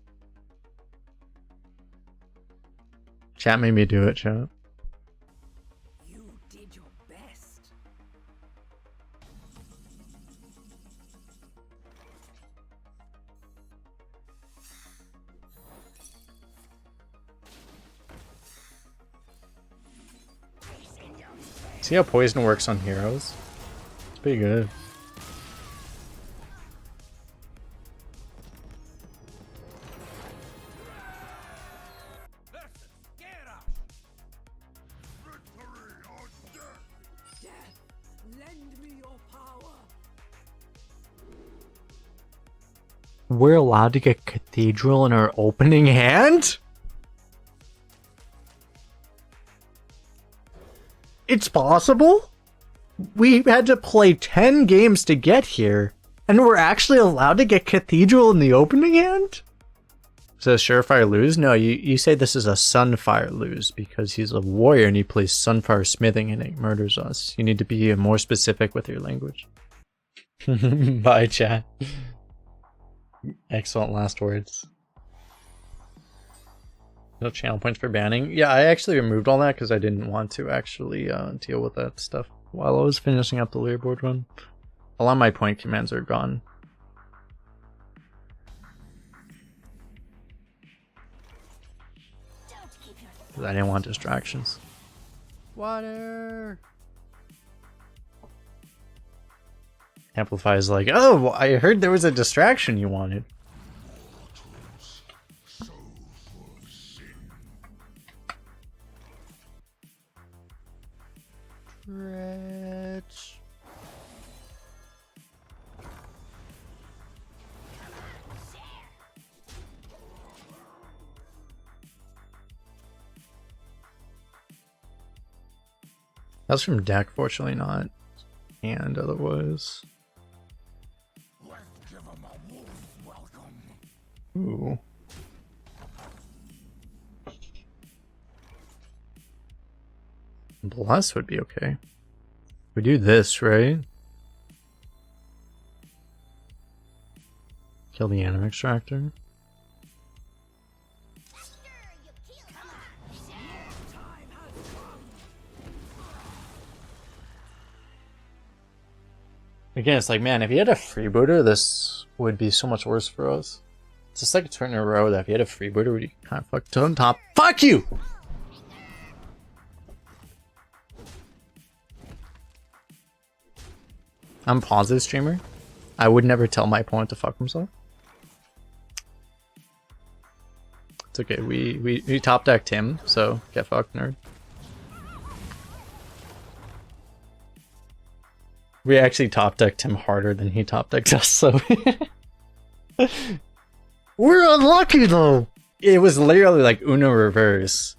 Chat made me do it, chat. You did your best. See how poison works on heroes? It's pretty good. Death, lend me your power. We're allowed to get Cathedral in our opening hand? It's possible? We had to play 10 games to get here, and we're actually allowed to get Cathedral in the opening hand? Is it a surefire lose? No, you say this is a Sunfire lose because he's a warrior and he plays Sunfire Smithing and it murders us. You need to be more specific with your language. Bye, chat. Excellent last words. No channel points for banning. Yeah, I actually removed all that because I didn't want to actually deal with that stuff while I was finishing up the leaderboard run. A lot of my point commands are gone. I didn't want distractions. Water! Amplify is like, oh, I heard there was a distraction you wanted. Rich. That's from deck, fortunately not. And otherwise. Let's give him a warm welcome. Ooh. Bless would be okay. We do this, right? Kill the anime extractor. Again, it's like, man, if he had a freebooter, this would be so much worse for us. It's the second turn in a row that if he had a freebooter, we'd kind of fucked on top. Fuck you! I'm a positive streamer. I would never tell my opponent to fuck himself. It's okay, we top decked him, so get fucked, nerd. We actually top decked him harder than he top decked us, so we're unlucky though. It was literally like Uno reverse.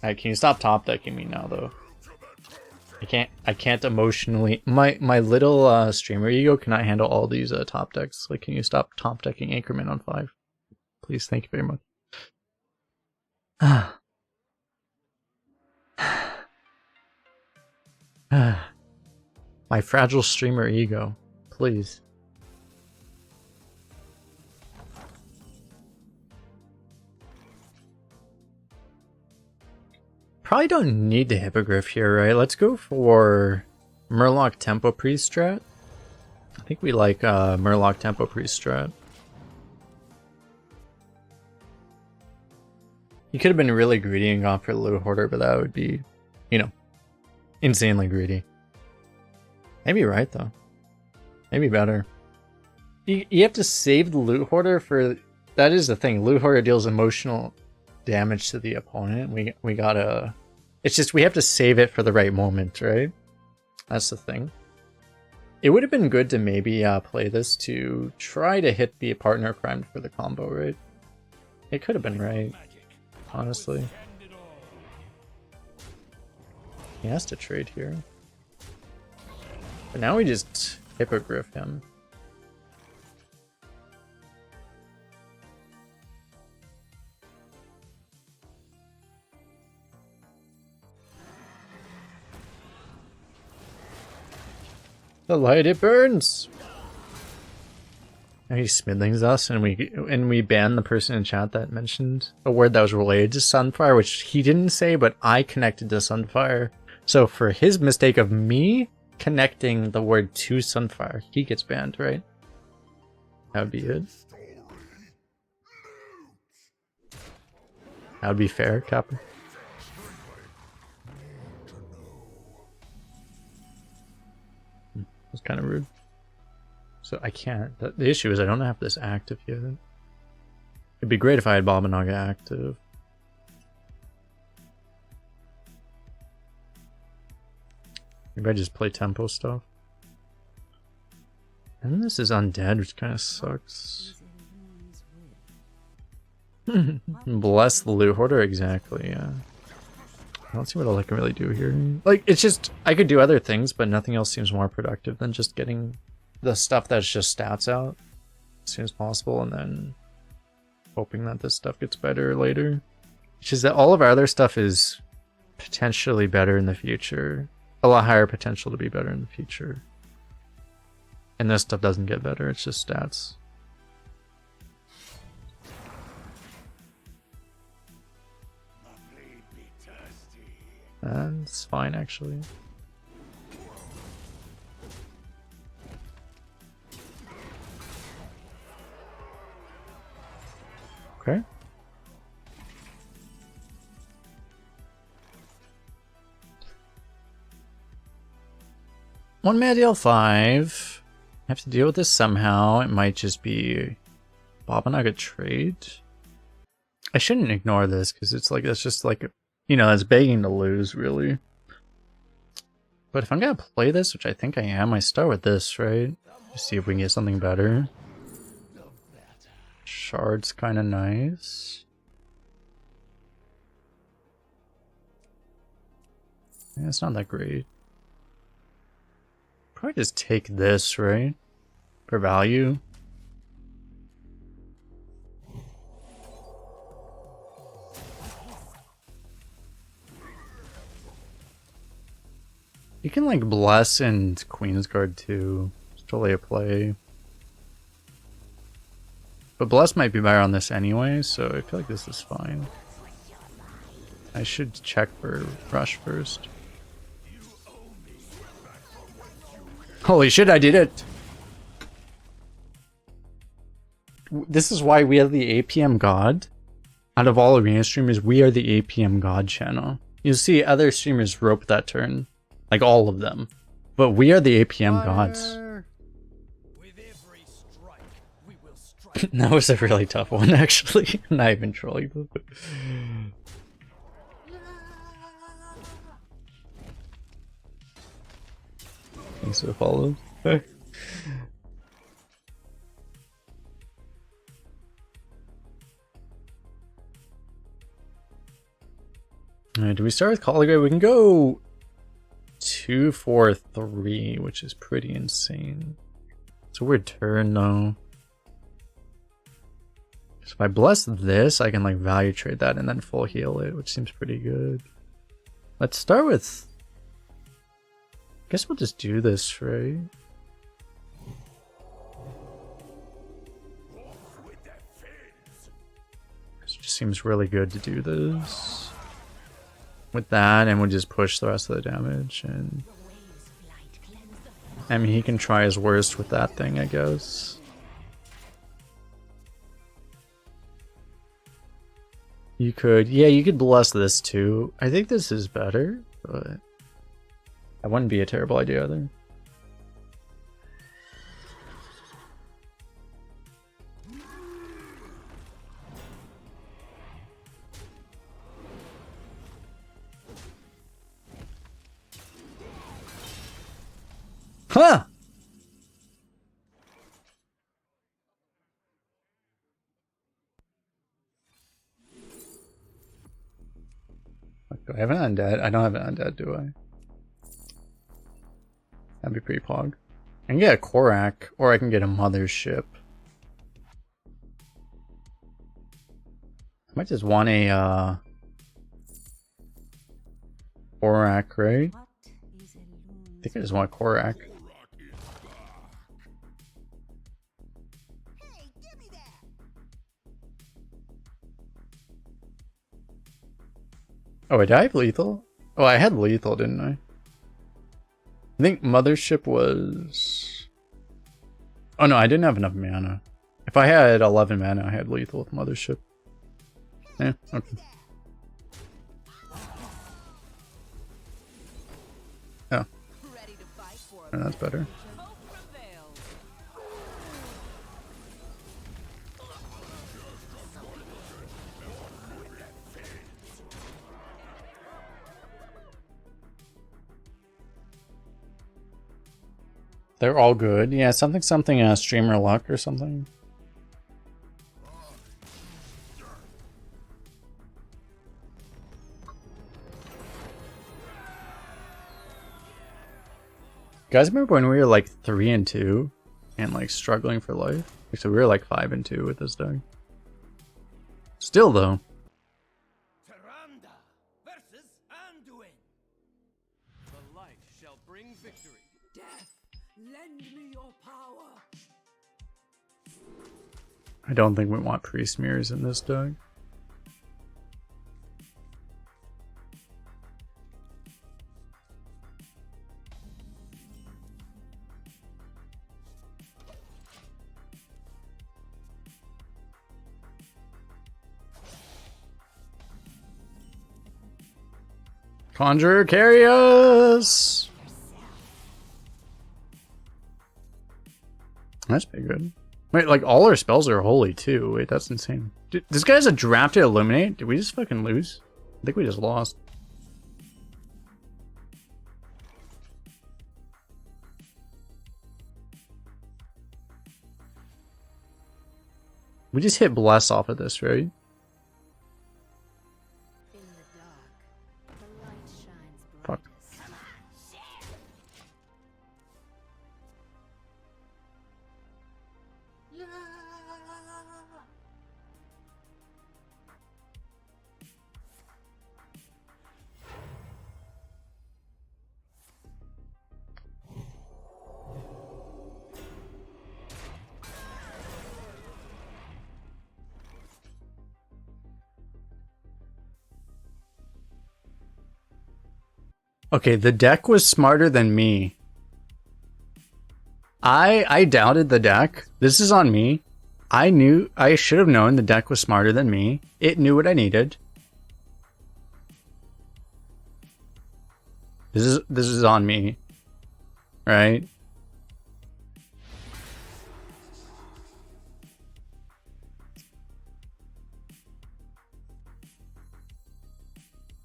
Alright, can you stop top decking me now though? I can't emotionally my little streamer ego cannot handle all these top decks. Like, can you stop top decking Anchorman on 5? Please, thank you very much. My fragile streamer ego, please. Probably don't need the Hippogriff here, right? Let's go for Murloc Tempo Priest strat. I think we like Murloc Tempo Priest strat. You could have been really greedy and gone for the Loot Hoarder, but that would be, you know, insanely greedy. Maybe you're right, though. Maybe better. You have to save the Loot Hoarder for... That is the thing. Loot Hoarder deals emotional damage to the opponent. We gotta... It's just we have to save it for the right moment, right? That's the thing. It would have been good to maybe play this to try to hit the partner primed for the combo, right? It could have been right, honestly. He has to trade here. But now we just Hippogriff him. The light, it burns! Now he smidlings us and we ban the person in chat that mentioned a word that was related to Sunfire, which he didn't say, but I connected to Sunfire. So for his mistake of me connecting the word to Sunfire, he gets banned, right? That would be good. That would be fair, Captain. That's kind of rude. So I can't. The issue is I don't have this active yet. It'd be great if I had Baba Naga active. Maybe I just play tempo stuff. And this is undead, which kind of sucks. Bless the Loot Hoarder, exactly, yeah. I don't see what else I can really do here. Like, it's just, I could do other things, but nothing else seems more productive than just getting the stuff that's just stats out as soon as possible, and then hoping that this stuff gets better later. Which is that all of our other stuff is potentially better in the future. A lot higher potential to be better in the future. And this stuff doesn't get better, it's just stats. That's fine, actually. Okay. One mana deal 5. I have to deal with this somehow. It might just be Baba Naga trade. I shouldn't ignore this because it's like that's just like, you know, that's begging to lose, really. But if I'm gonna play this, which I think I am, I start with this, right? Just see if we can get something better. Shard's kind of nice. Yeah, it's not that great. Probably just take this, right? For value. You can like Bless and Queen's Guard too. It's totally a play. But Bless might be better on this anyway, so I feel like this is fine. I should check for Rush first. Holy shit, I did it! This is why we are the APM God. Out of all arena streamers, we are the APM God channel. You'll see other streamers rope that turn. Like all of them. But we are the APM gods. With every strike, we will strike. That was a really tough one, actually. I'm not even trolling them. Thanks for the follow. Alright, do we start with Colligray? We can go 2, 4, 3, which is pretty insane. It's a weird turn though. So if I bless this, I can like value trade that and then full heal it, which seems pretty good. Let's start with... I guess we'll just do this, right? It just seems really good to do this. With that, and we'll just push the rest of the damage and I mean, he can try his worst with that thing, I guess. You could, yeah, you could bless this too. I think this is better, but that wouldn't be a terrible idea either. Huh! Do I have an undead? I don't have an undead, do I? That'd be pretty pog. I can get a Korak, or I can get a mothership. I might just want a Korak, right? What is a I think I just want a Korak. Hey, give me that! Oh, did I have lethal? Oh, I had lethal, didn't I? I think mothership was... Oh no, I didn't have enough mana. If I had 11 mana, I had lethal with mothership. Yeah, okay. Oh, Ready to fight for oh, that's better. Hope prevails. They're all good. Yeah, something, streamer luck or something. You guys remember when we were like 3-2 and like struggling for life? So we were like 5-2 with this deck. Still though. Tyrande versus Anduin. The light shall bring victory. death. Lend me your power. I don't think we want priest mirrors in this deck. Conjurer, carry us! That's pretty good. Wait, like all our spells are holy too. Wait, that's insane. Dude, this guy has a drafted Illuminate? Did we just fucking lose? I think we just lost. We just hit Bless off of this, right? In the dark, the light shines Fuck. brightest. Okay, the deck was smarter than me. I doubted the deck. This is on me. I should have known the deck was smarter than me. It knew what I needed. This is on me. Right?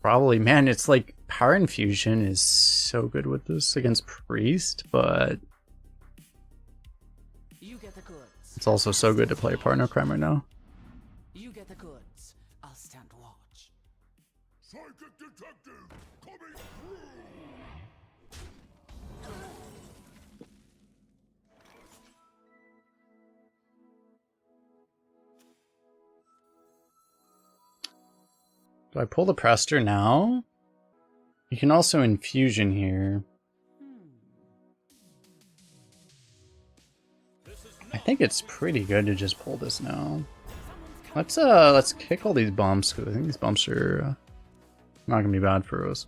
Probably, man, it's like Power Infusion is so good with this against Priest, but You get the goods. it's also so good to play Partner Crime right now. You get the goods. I'll stand watch. Psychic detective coming through. Do I pull the Prestor now? You can also Infusion here. I think it's pretty good to just pull this now. Let's kick all these bumps, because I think these bumps are not gonna be bad for us.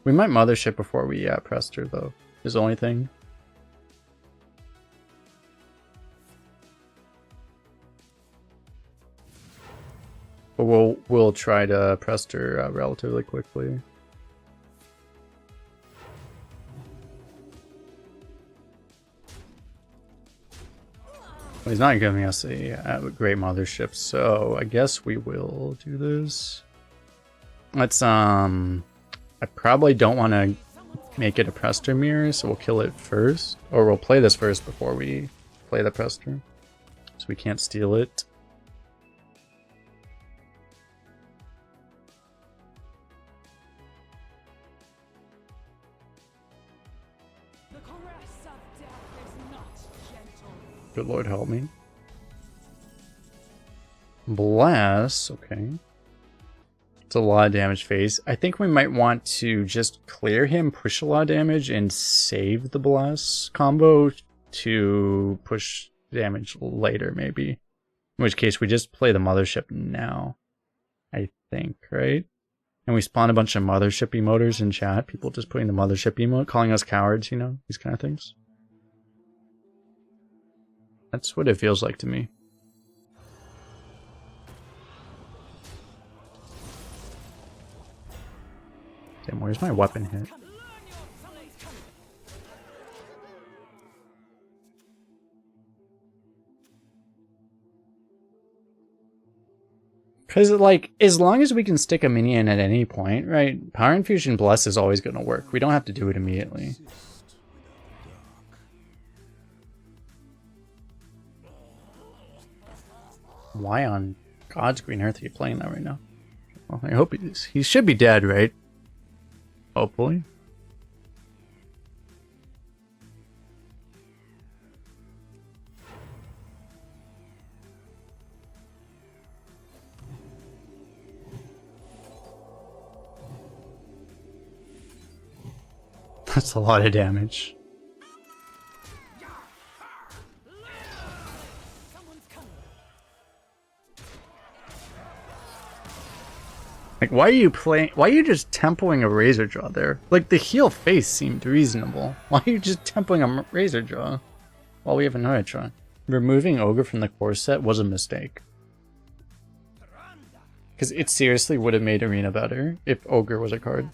We might mothership before we Prestor though, is the only thing. But we'll try to Prestor relatively quickly. Well, he's not giving us a great mothership, so I guess we will do this. Let's I probably don't want to make it a Prestor mirror, so we'll kill it first, or we'll play this first before we play the Prestor, so we can't steal it. The caress of death is not gentle. Good Lord help me. Bless, okay. It's a lot of damage phase. I think we might want to just clear him, push a lot of damage, and save the Bless combo to push damage later, maybe. In which case, we just play the Mothership now. I think, right? And we spawn a bunch of Mothership emoters in chat. People just putting the Mothership emote, calling us cowards, you know? These kind of things. That's what it feels like to me. Damn, where's my weapon hit? Because, like, as long as we can stick a minion at any point, right? Power Infusion Bless is always going to work. We don't have to do it immediately. Why on God's green earth are you playing that right now? Well, I hope he should be dead, right? Hopefully. That's a lot of damage. Like, why are you playing? Why are you just tempoing a Razor Jaw there? Like, the heal face seemed reasonable. Why are you just tempoing a Razor Jaw while we have another try? Removing Ogre from the core set was a mistake. Because it seriously would have made Arena better if Ogre was a card.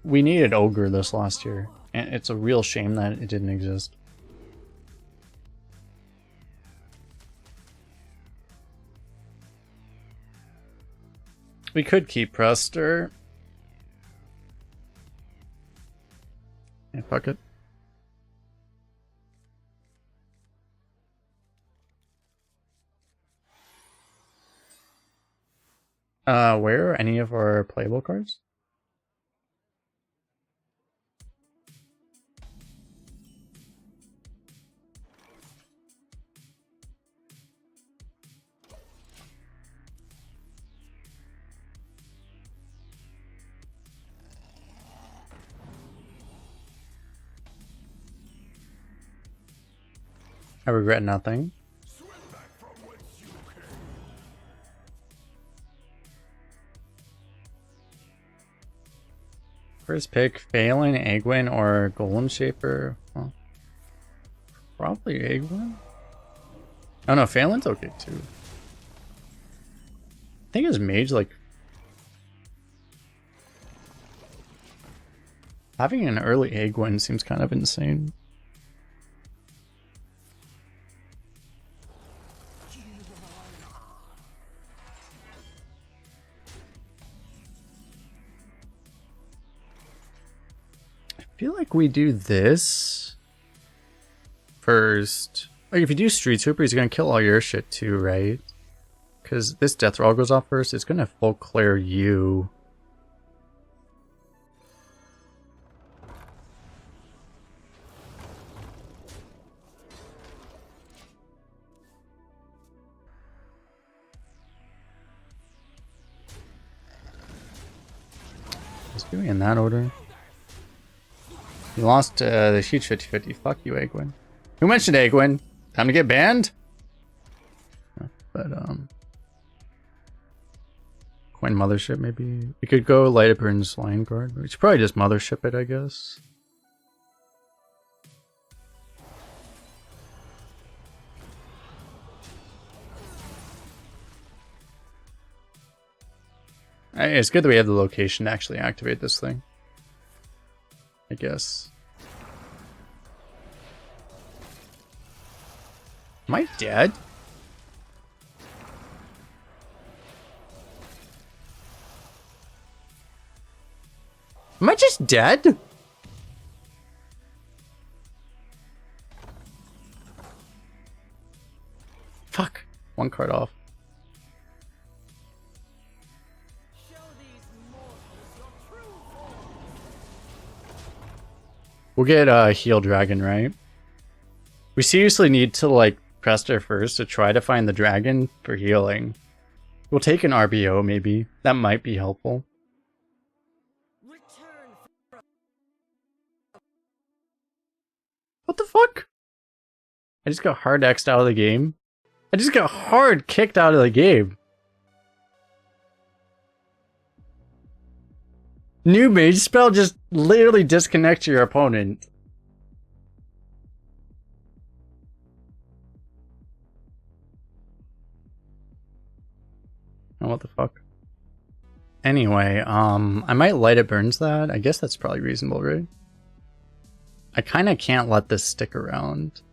We needed Ogre this last year, and it's a real shame that it didn't exist. We could keep Prestor. Yeah, fuck it. Where are any of our playable cards? I regret nothing. First pick, Taelan, Egwin, or Golem Shaper. Well, probably Egwin. Oh no, Phalan's okay too. I think his mage, like, having an early Egwin seems kind of insane. I feel like we do this first. Like, if you do Street Sweeper, he's gonna kill all your shit too, right? Because this Death Roll goes off first, it's gonna full clear you. Let's do it in that order. You lost the huge 50-50. Fuck you, Egwin. Who mentioned Egwin? Time to get banned? But, Coin Mothership, maybe. We could go Light Up Burns Lion Guard. We should probably just Mothership it, I guess. It's good that we have the location to actually activate this thing, I guess. Am I dead? Am I just dead? Fuck. One card off. We'll get Heal Dragon, right? We seriously need to, like, Prestor first to try to find the dragon for healing. We'll take an RBO, maybe. That might be helpful. What the fuck? I just got hard X'd out of the game. I just got hard kicked out of the game. New mage spell just literally disconnects your opponent. Oh, what the fuck? Anyway, I might Light It Burns that. I guess that's probably reasonable, right? I kind of can't let this stick around.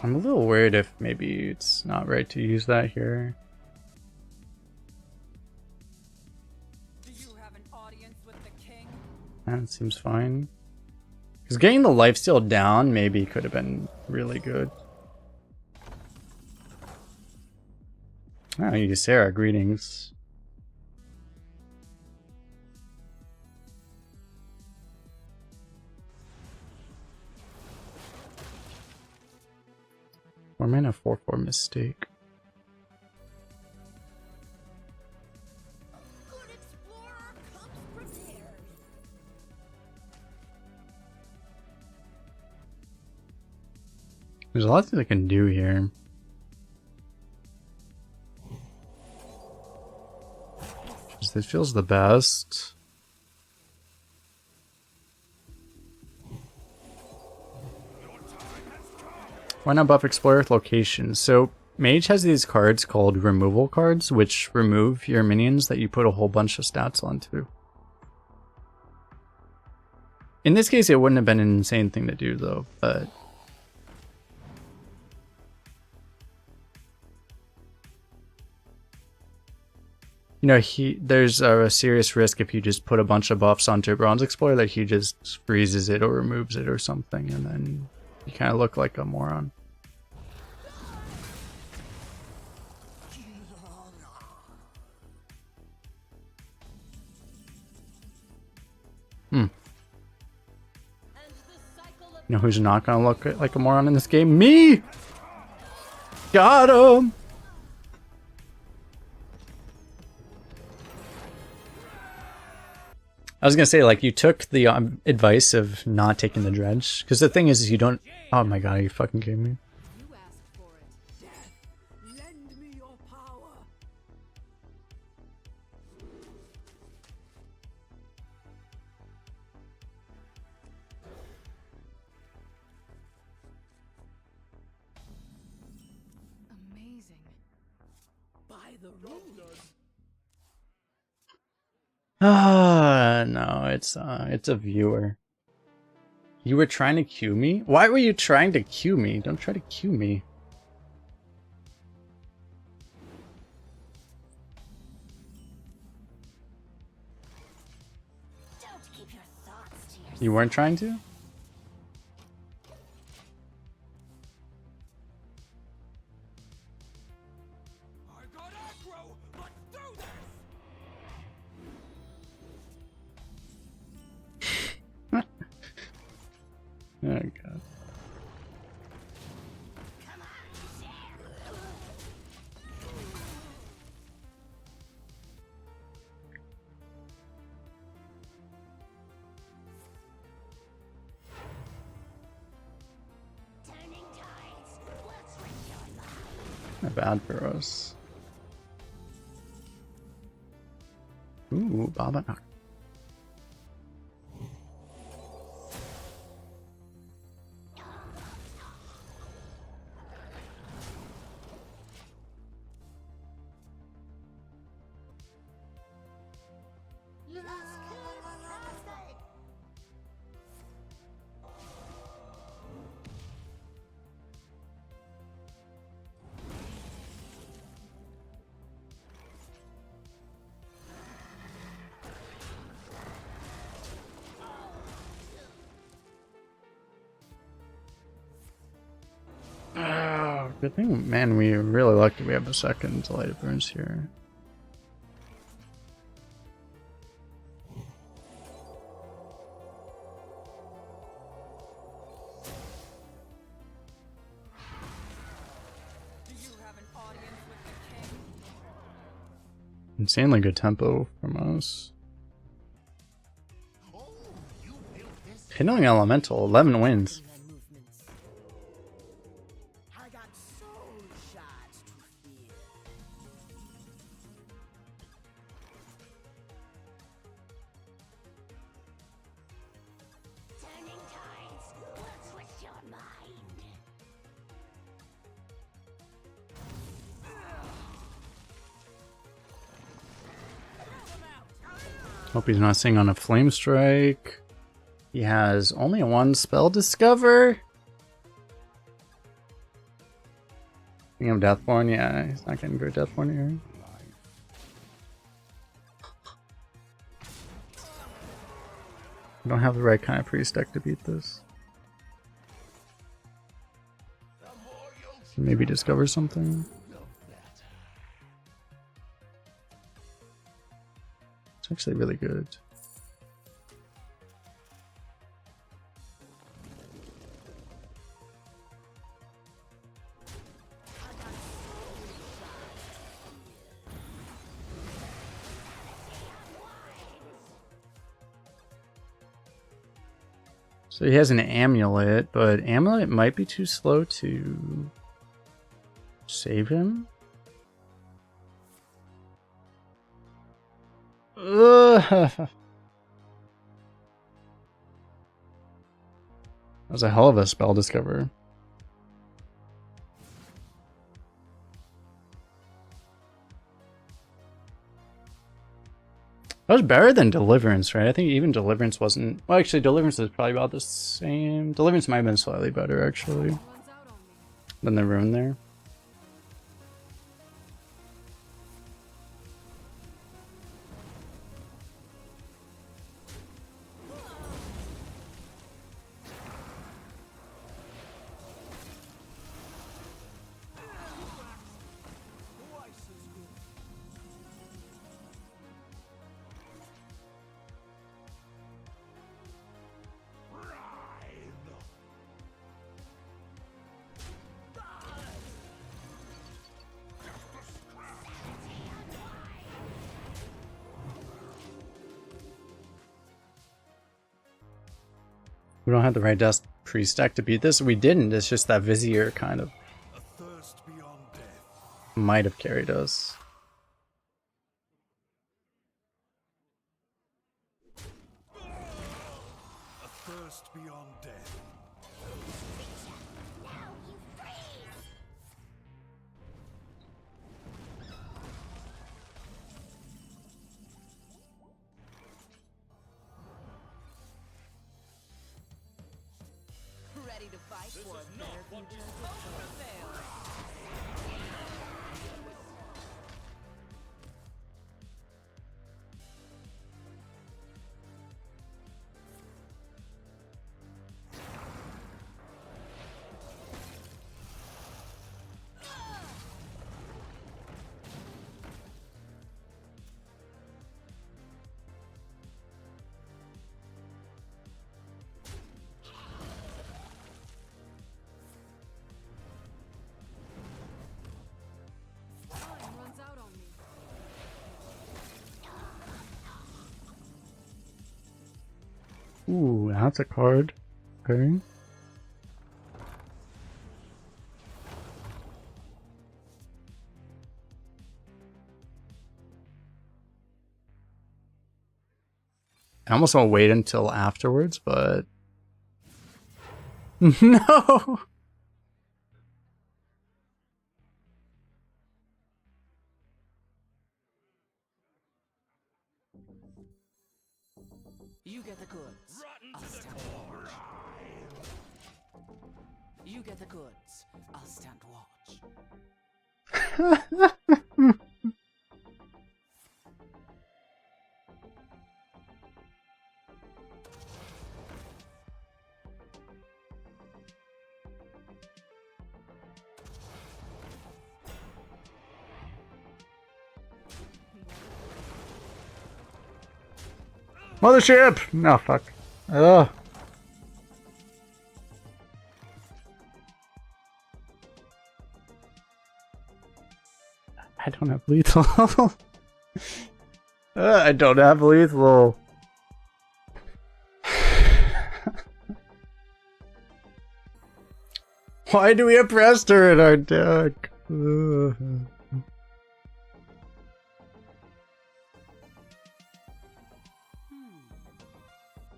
I'm a little worried if maybe it's not right to use that here. Do you have an audience with the king? That seems fine. Because getting the lifesteal down maybe could have been really good. Oh, you Sarah, greetings. Or mana 4/4 mistake. Good explorer comes prepared. There's a lot that I can do here. This feels the best. Why not buff Explorer with location? So Mage has these cards called removal cards, which remove your minions that you put a whole bunch of stats onto. In this case, it wouldn't have been an insane thing to do though, but you know, there's a serious risk if you just put a bunch of buffs onto a Bronze Explorer that he just freezes it or removes it or something, and then you kind of look like a moron. You know who's not gonna look like a moron in this game? Me! Got him! I was gonna say, like, you took the advice of not taking the dredge, because the thing is you don't. Oh my god, are you fucking kidding me? You asked for it. Death, lend me your power. Amazing. By the rules. Ah, no, it's a viewer. You were trying to cue me? Why were you trying to cue me? Don't try to cue me. Don't keep your thoughts to yourself. You weren't trying to? I got aggro. Let's do this. Oh god. Not bad for us. Ooh, Baba Knock. Oh, good thing, man. We really lucky we have a second Light of Burns here. Do you have an audience with the king? Insanely good tempo from us. Kindling Elemental, 11 wins. I got soul shards to fear. Turning tides will twist your mind. Hope he's not seeing on a Flame Strike. He has only one spell Discover. Thinking of Deathborn, yeah, he's not getting good Deathborn here. We don't have the right kind of priest deck to beat this. Maybe discover something. It's actually really good. So he has an amulet, but amulet might be too slow to save him. That was a hell of a spell Discover. That was better than Deliverance, right? I think even Deliverance wasn't... Well, actually, Deliverance is probably about the same. Deliverance might have been slightly better, actually, Runs out on me. than the Rune there. We don't have the right Dust Priest deck to beat this. We didn't. It's just that Vizier kind of A thirst beyond death. might have carried us. A thirst beyond death. Now you freeze. Ready to fight for a better future? Hope never fails. Time runs out on me. Ooh, that's a card. Okay. I almost want to wait until afterwards, but no. You get the goods. I'll stand watch. You get the goods. I'll stand watch. Mothership! No, fuck. Ugh. I don't have lethal. I don't have lethal. Why do we have Prestor in our deck? Ugh.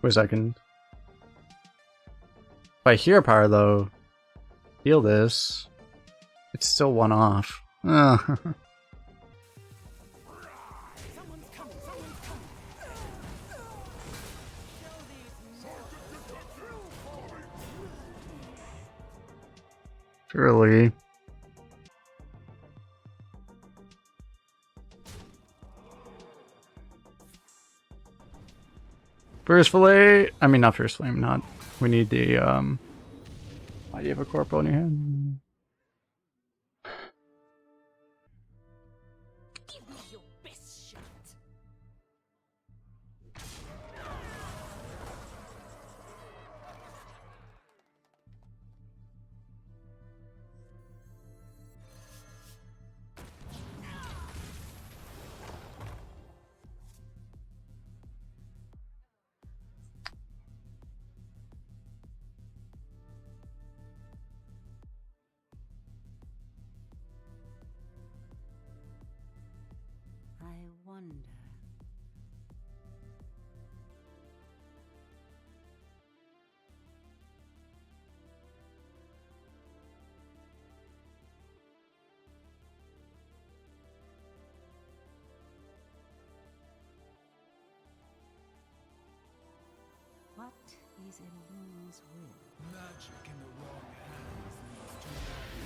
Wait a second. If I hear power though, heal this. It's still one off. Someone's coming. Someone's coming. Show these Surely. First fillet. I mean, not first flame. Not. We need the. Why do you have a corporal in your hand? Give me your best shot. I wonder. What is in Moon's will? Magic in the wrong hands leads to madness.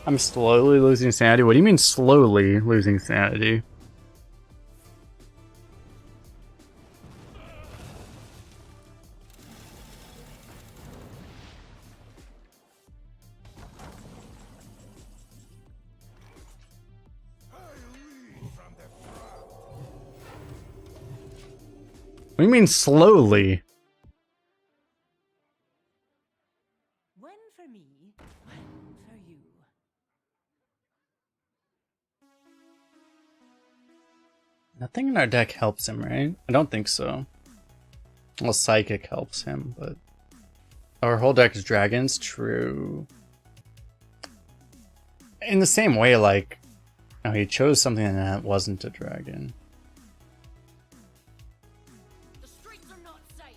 I'm slowly losing sanity. What do you mean slowly losing sanity? What do you mean slowly? When for me, when for you. Nothing in our deck helps him, right? I don't think so. Well, Psychic helps him, but... Our whole deck is dragons? True. In the same way, like... Oh, he chose something that wasn't a dragon. The streets are not safe.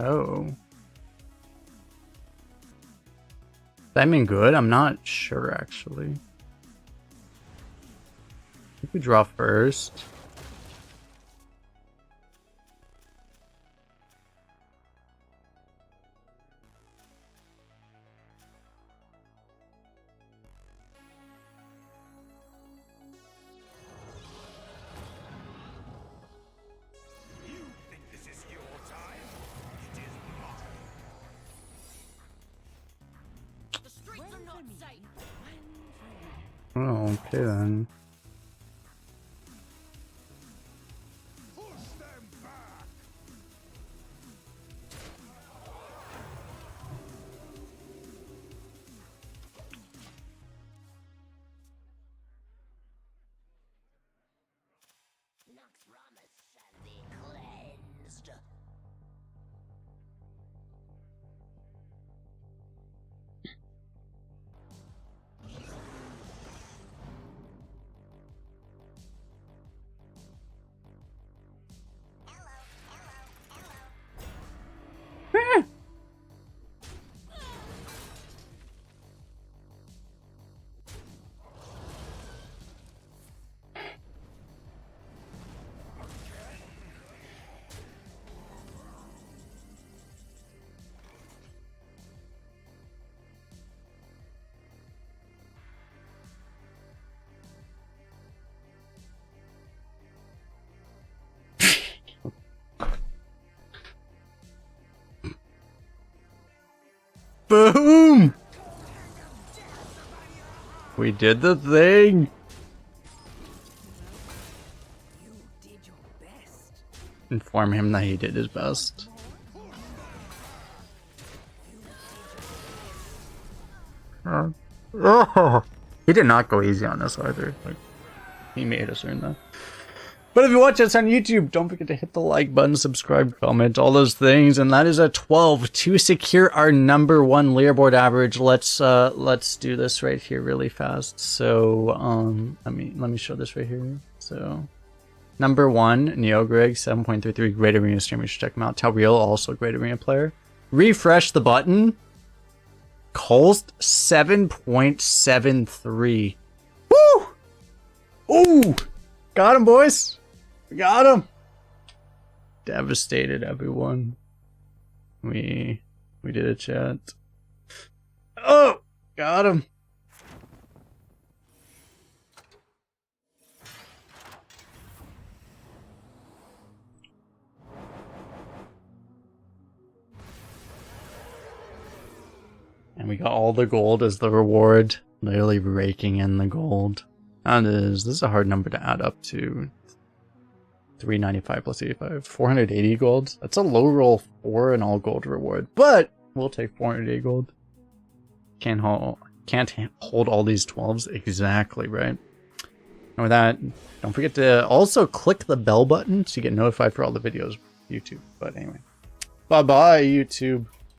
Oh. That mean good? I'm not sure, actually. I think we draw first. You think this is your time? It is not. sight. Oh, okay then. Push them back. Naxxramas shall be cleansed. Boom! We did the thing! You did your best. Inform him that he did his best. He did not go easy on us either. Like, he made us earn that. But if you watch us on YouTube, don't forget to hit the like button, subscribe, comment, all those things. And that is a 12 to secure our #1 leaderboard average. Let's do this right here really fast. So let me show this right here. So #1, Neogreg, 7.33, great arena streamer, you should check him out. Talreal, also great arena player. Refresh the button. Kolst, 7.73. Woo! Ooh! Got him, boys! We got him! Devastated, everyone. We did a chat. Oh! Got him! And we got all the gold as the reward. Literally raking in the gold. And this is a hard number to add up to. 395 plus 85. 480 gold. That's a low roll for an all gold reward. But we'll take 480 gold. Can't hold all these 12s exactly, right? And with that, don't forget to also click the bell button so you get notified for all the videos. YouTube. But anyway. Bye bye, YouTube.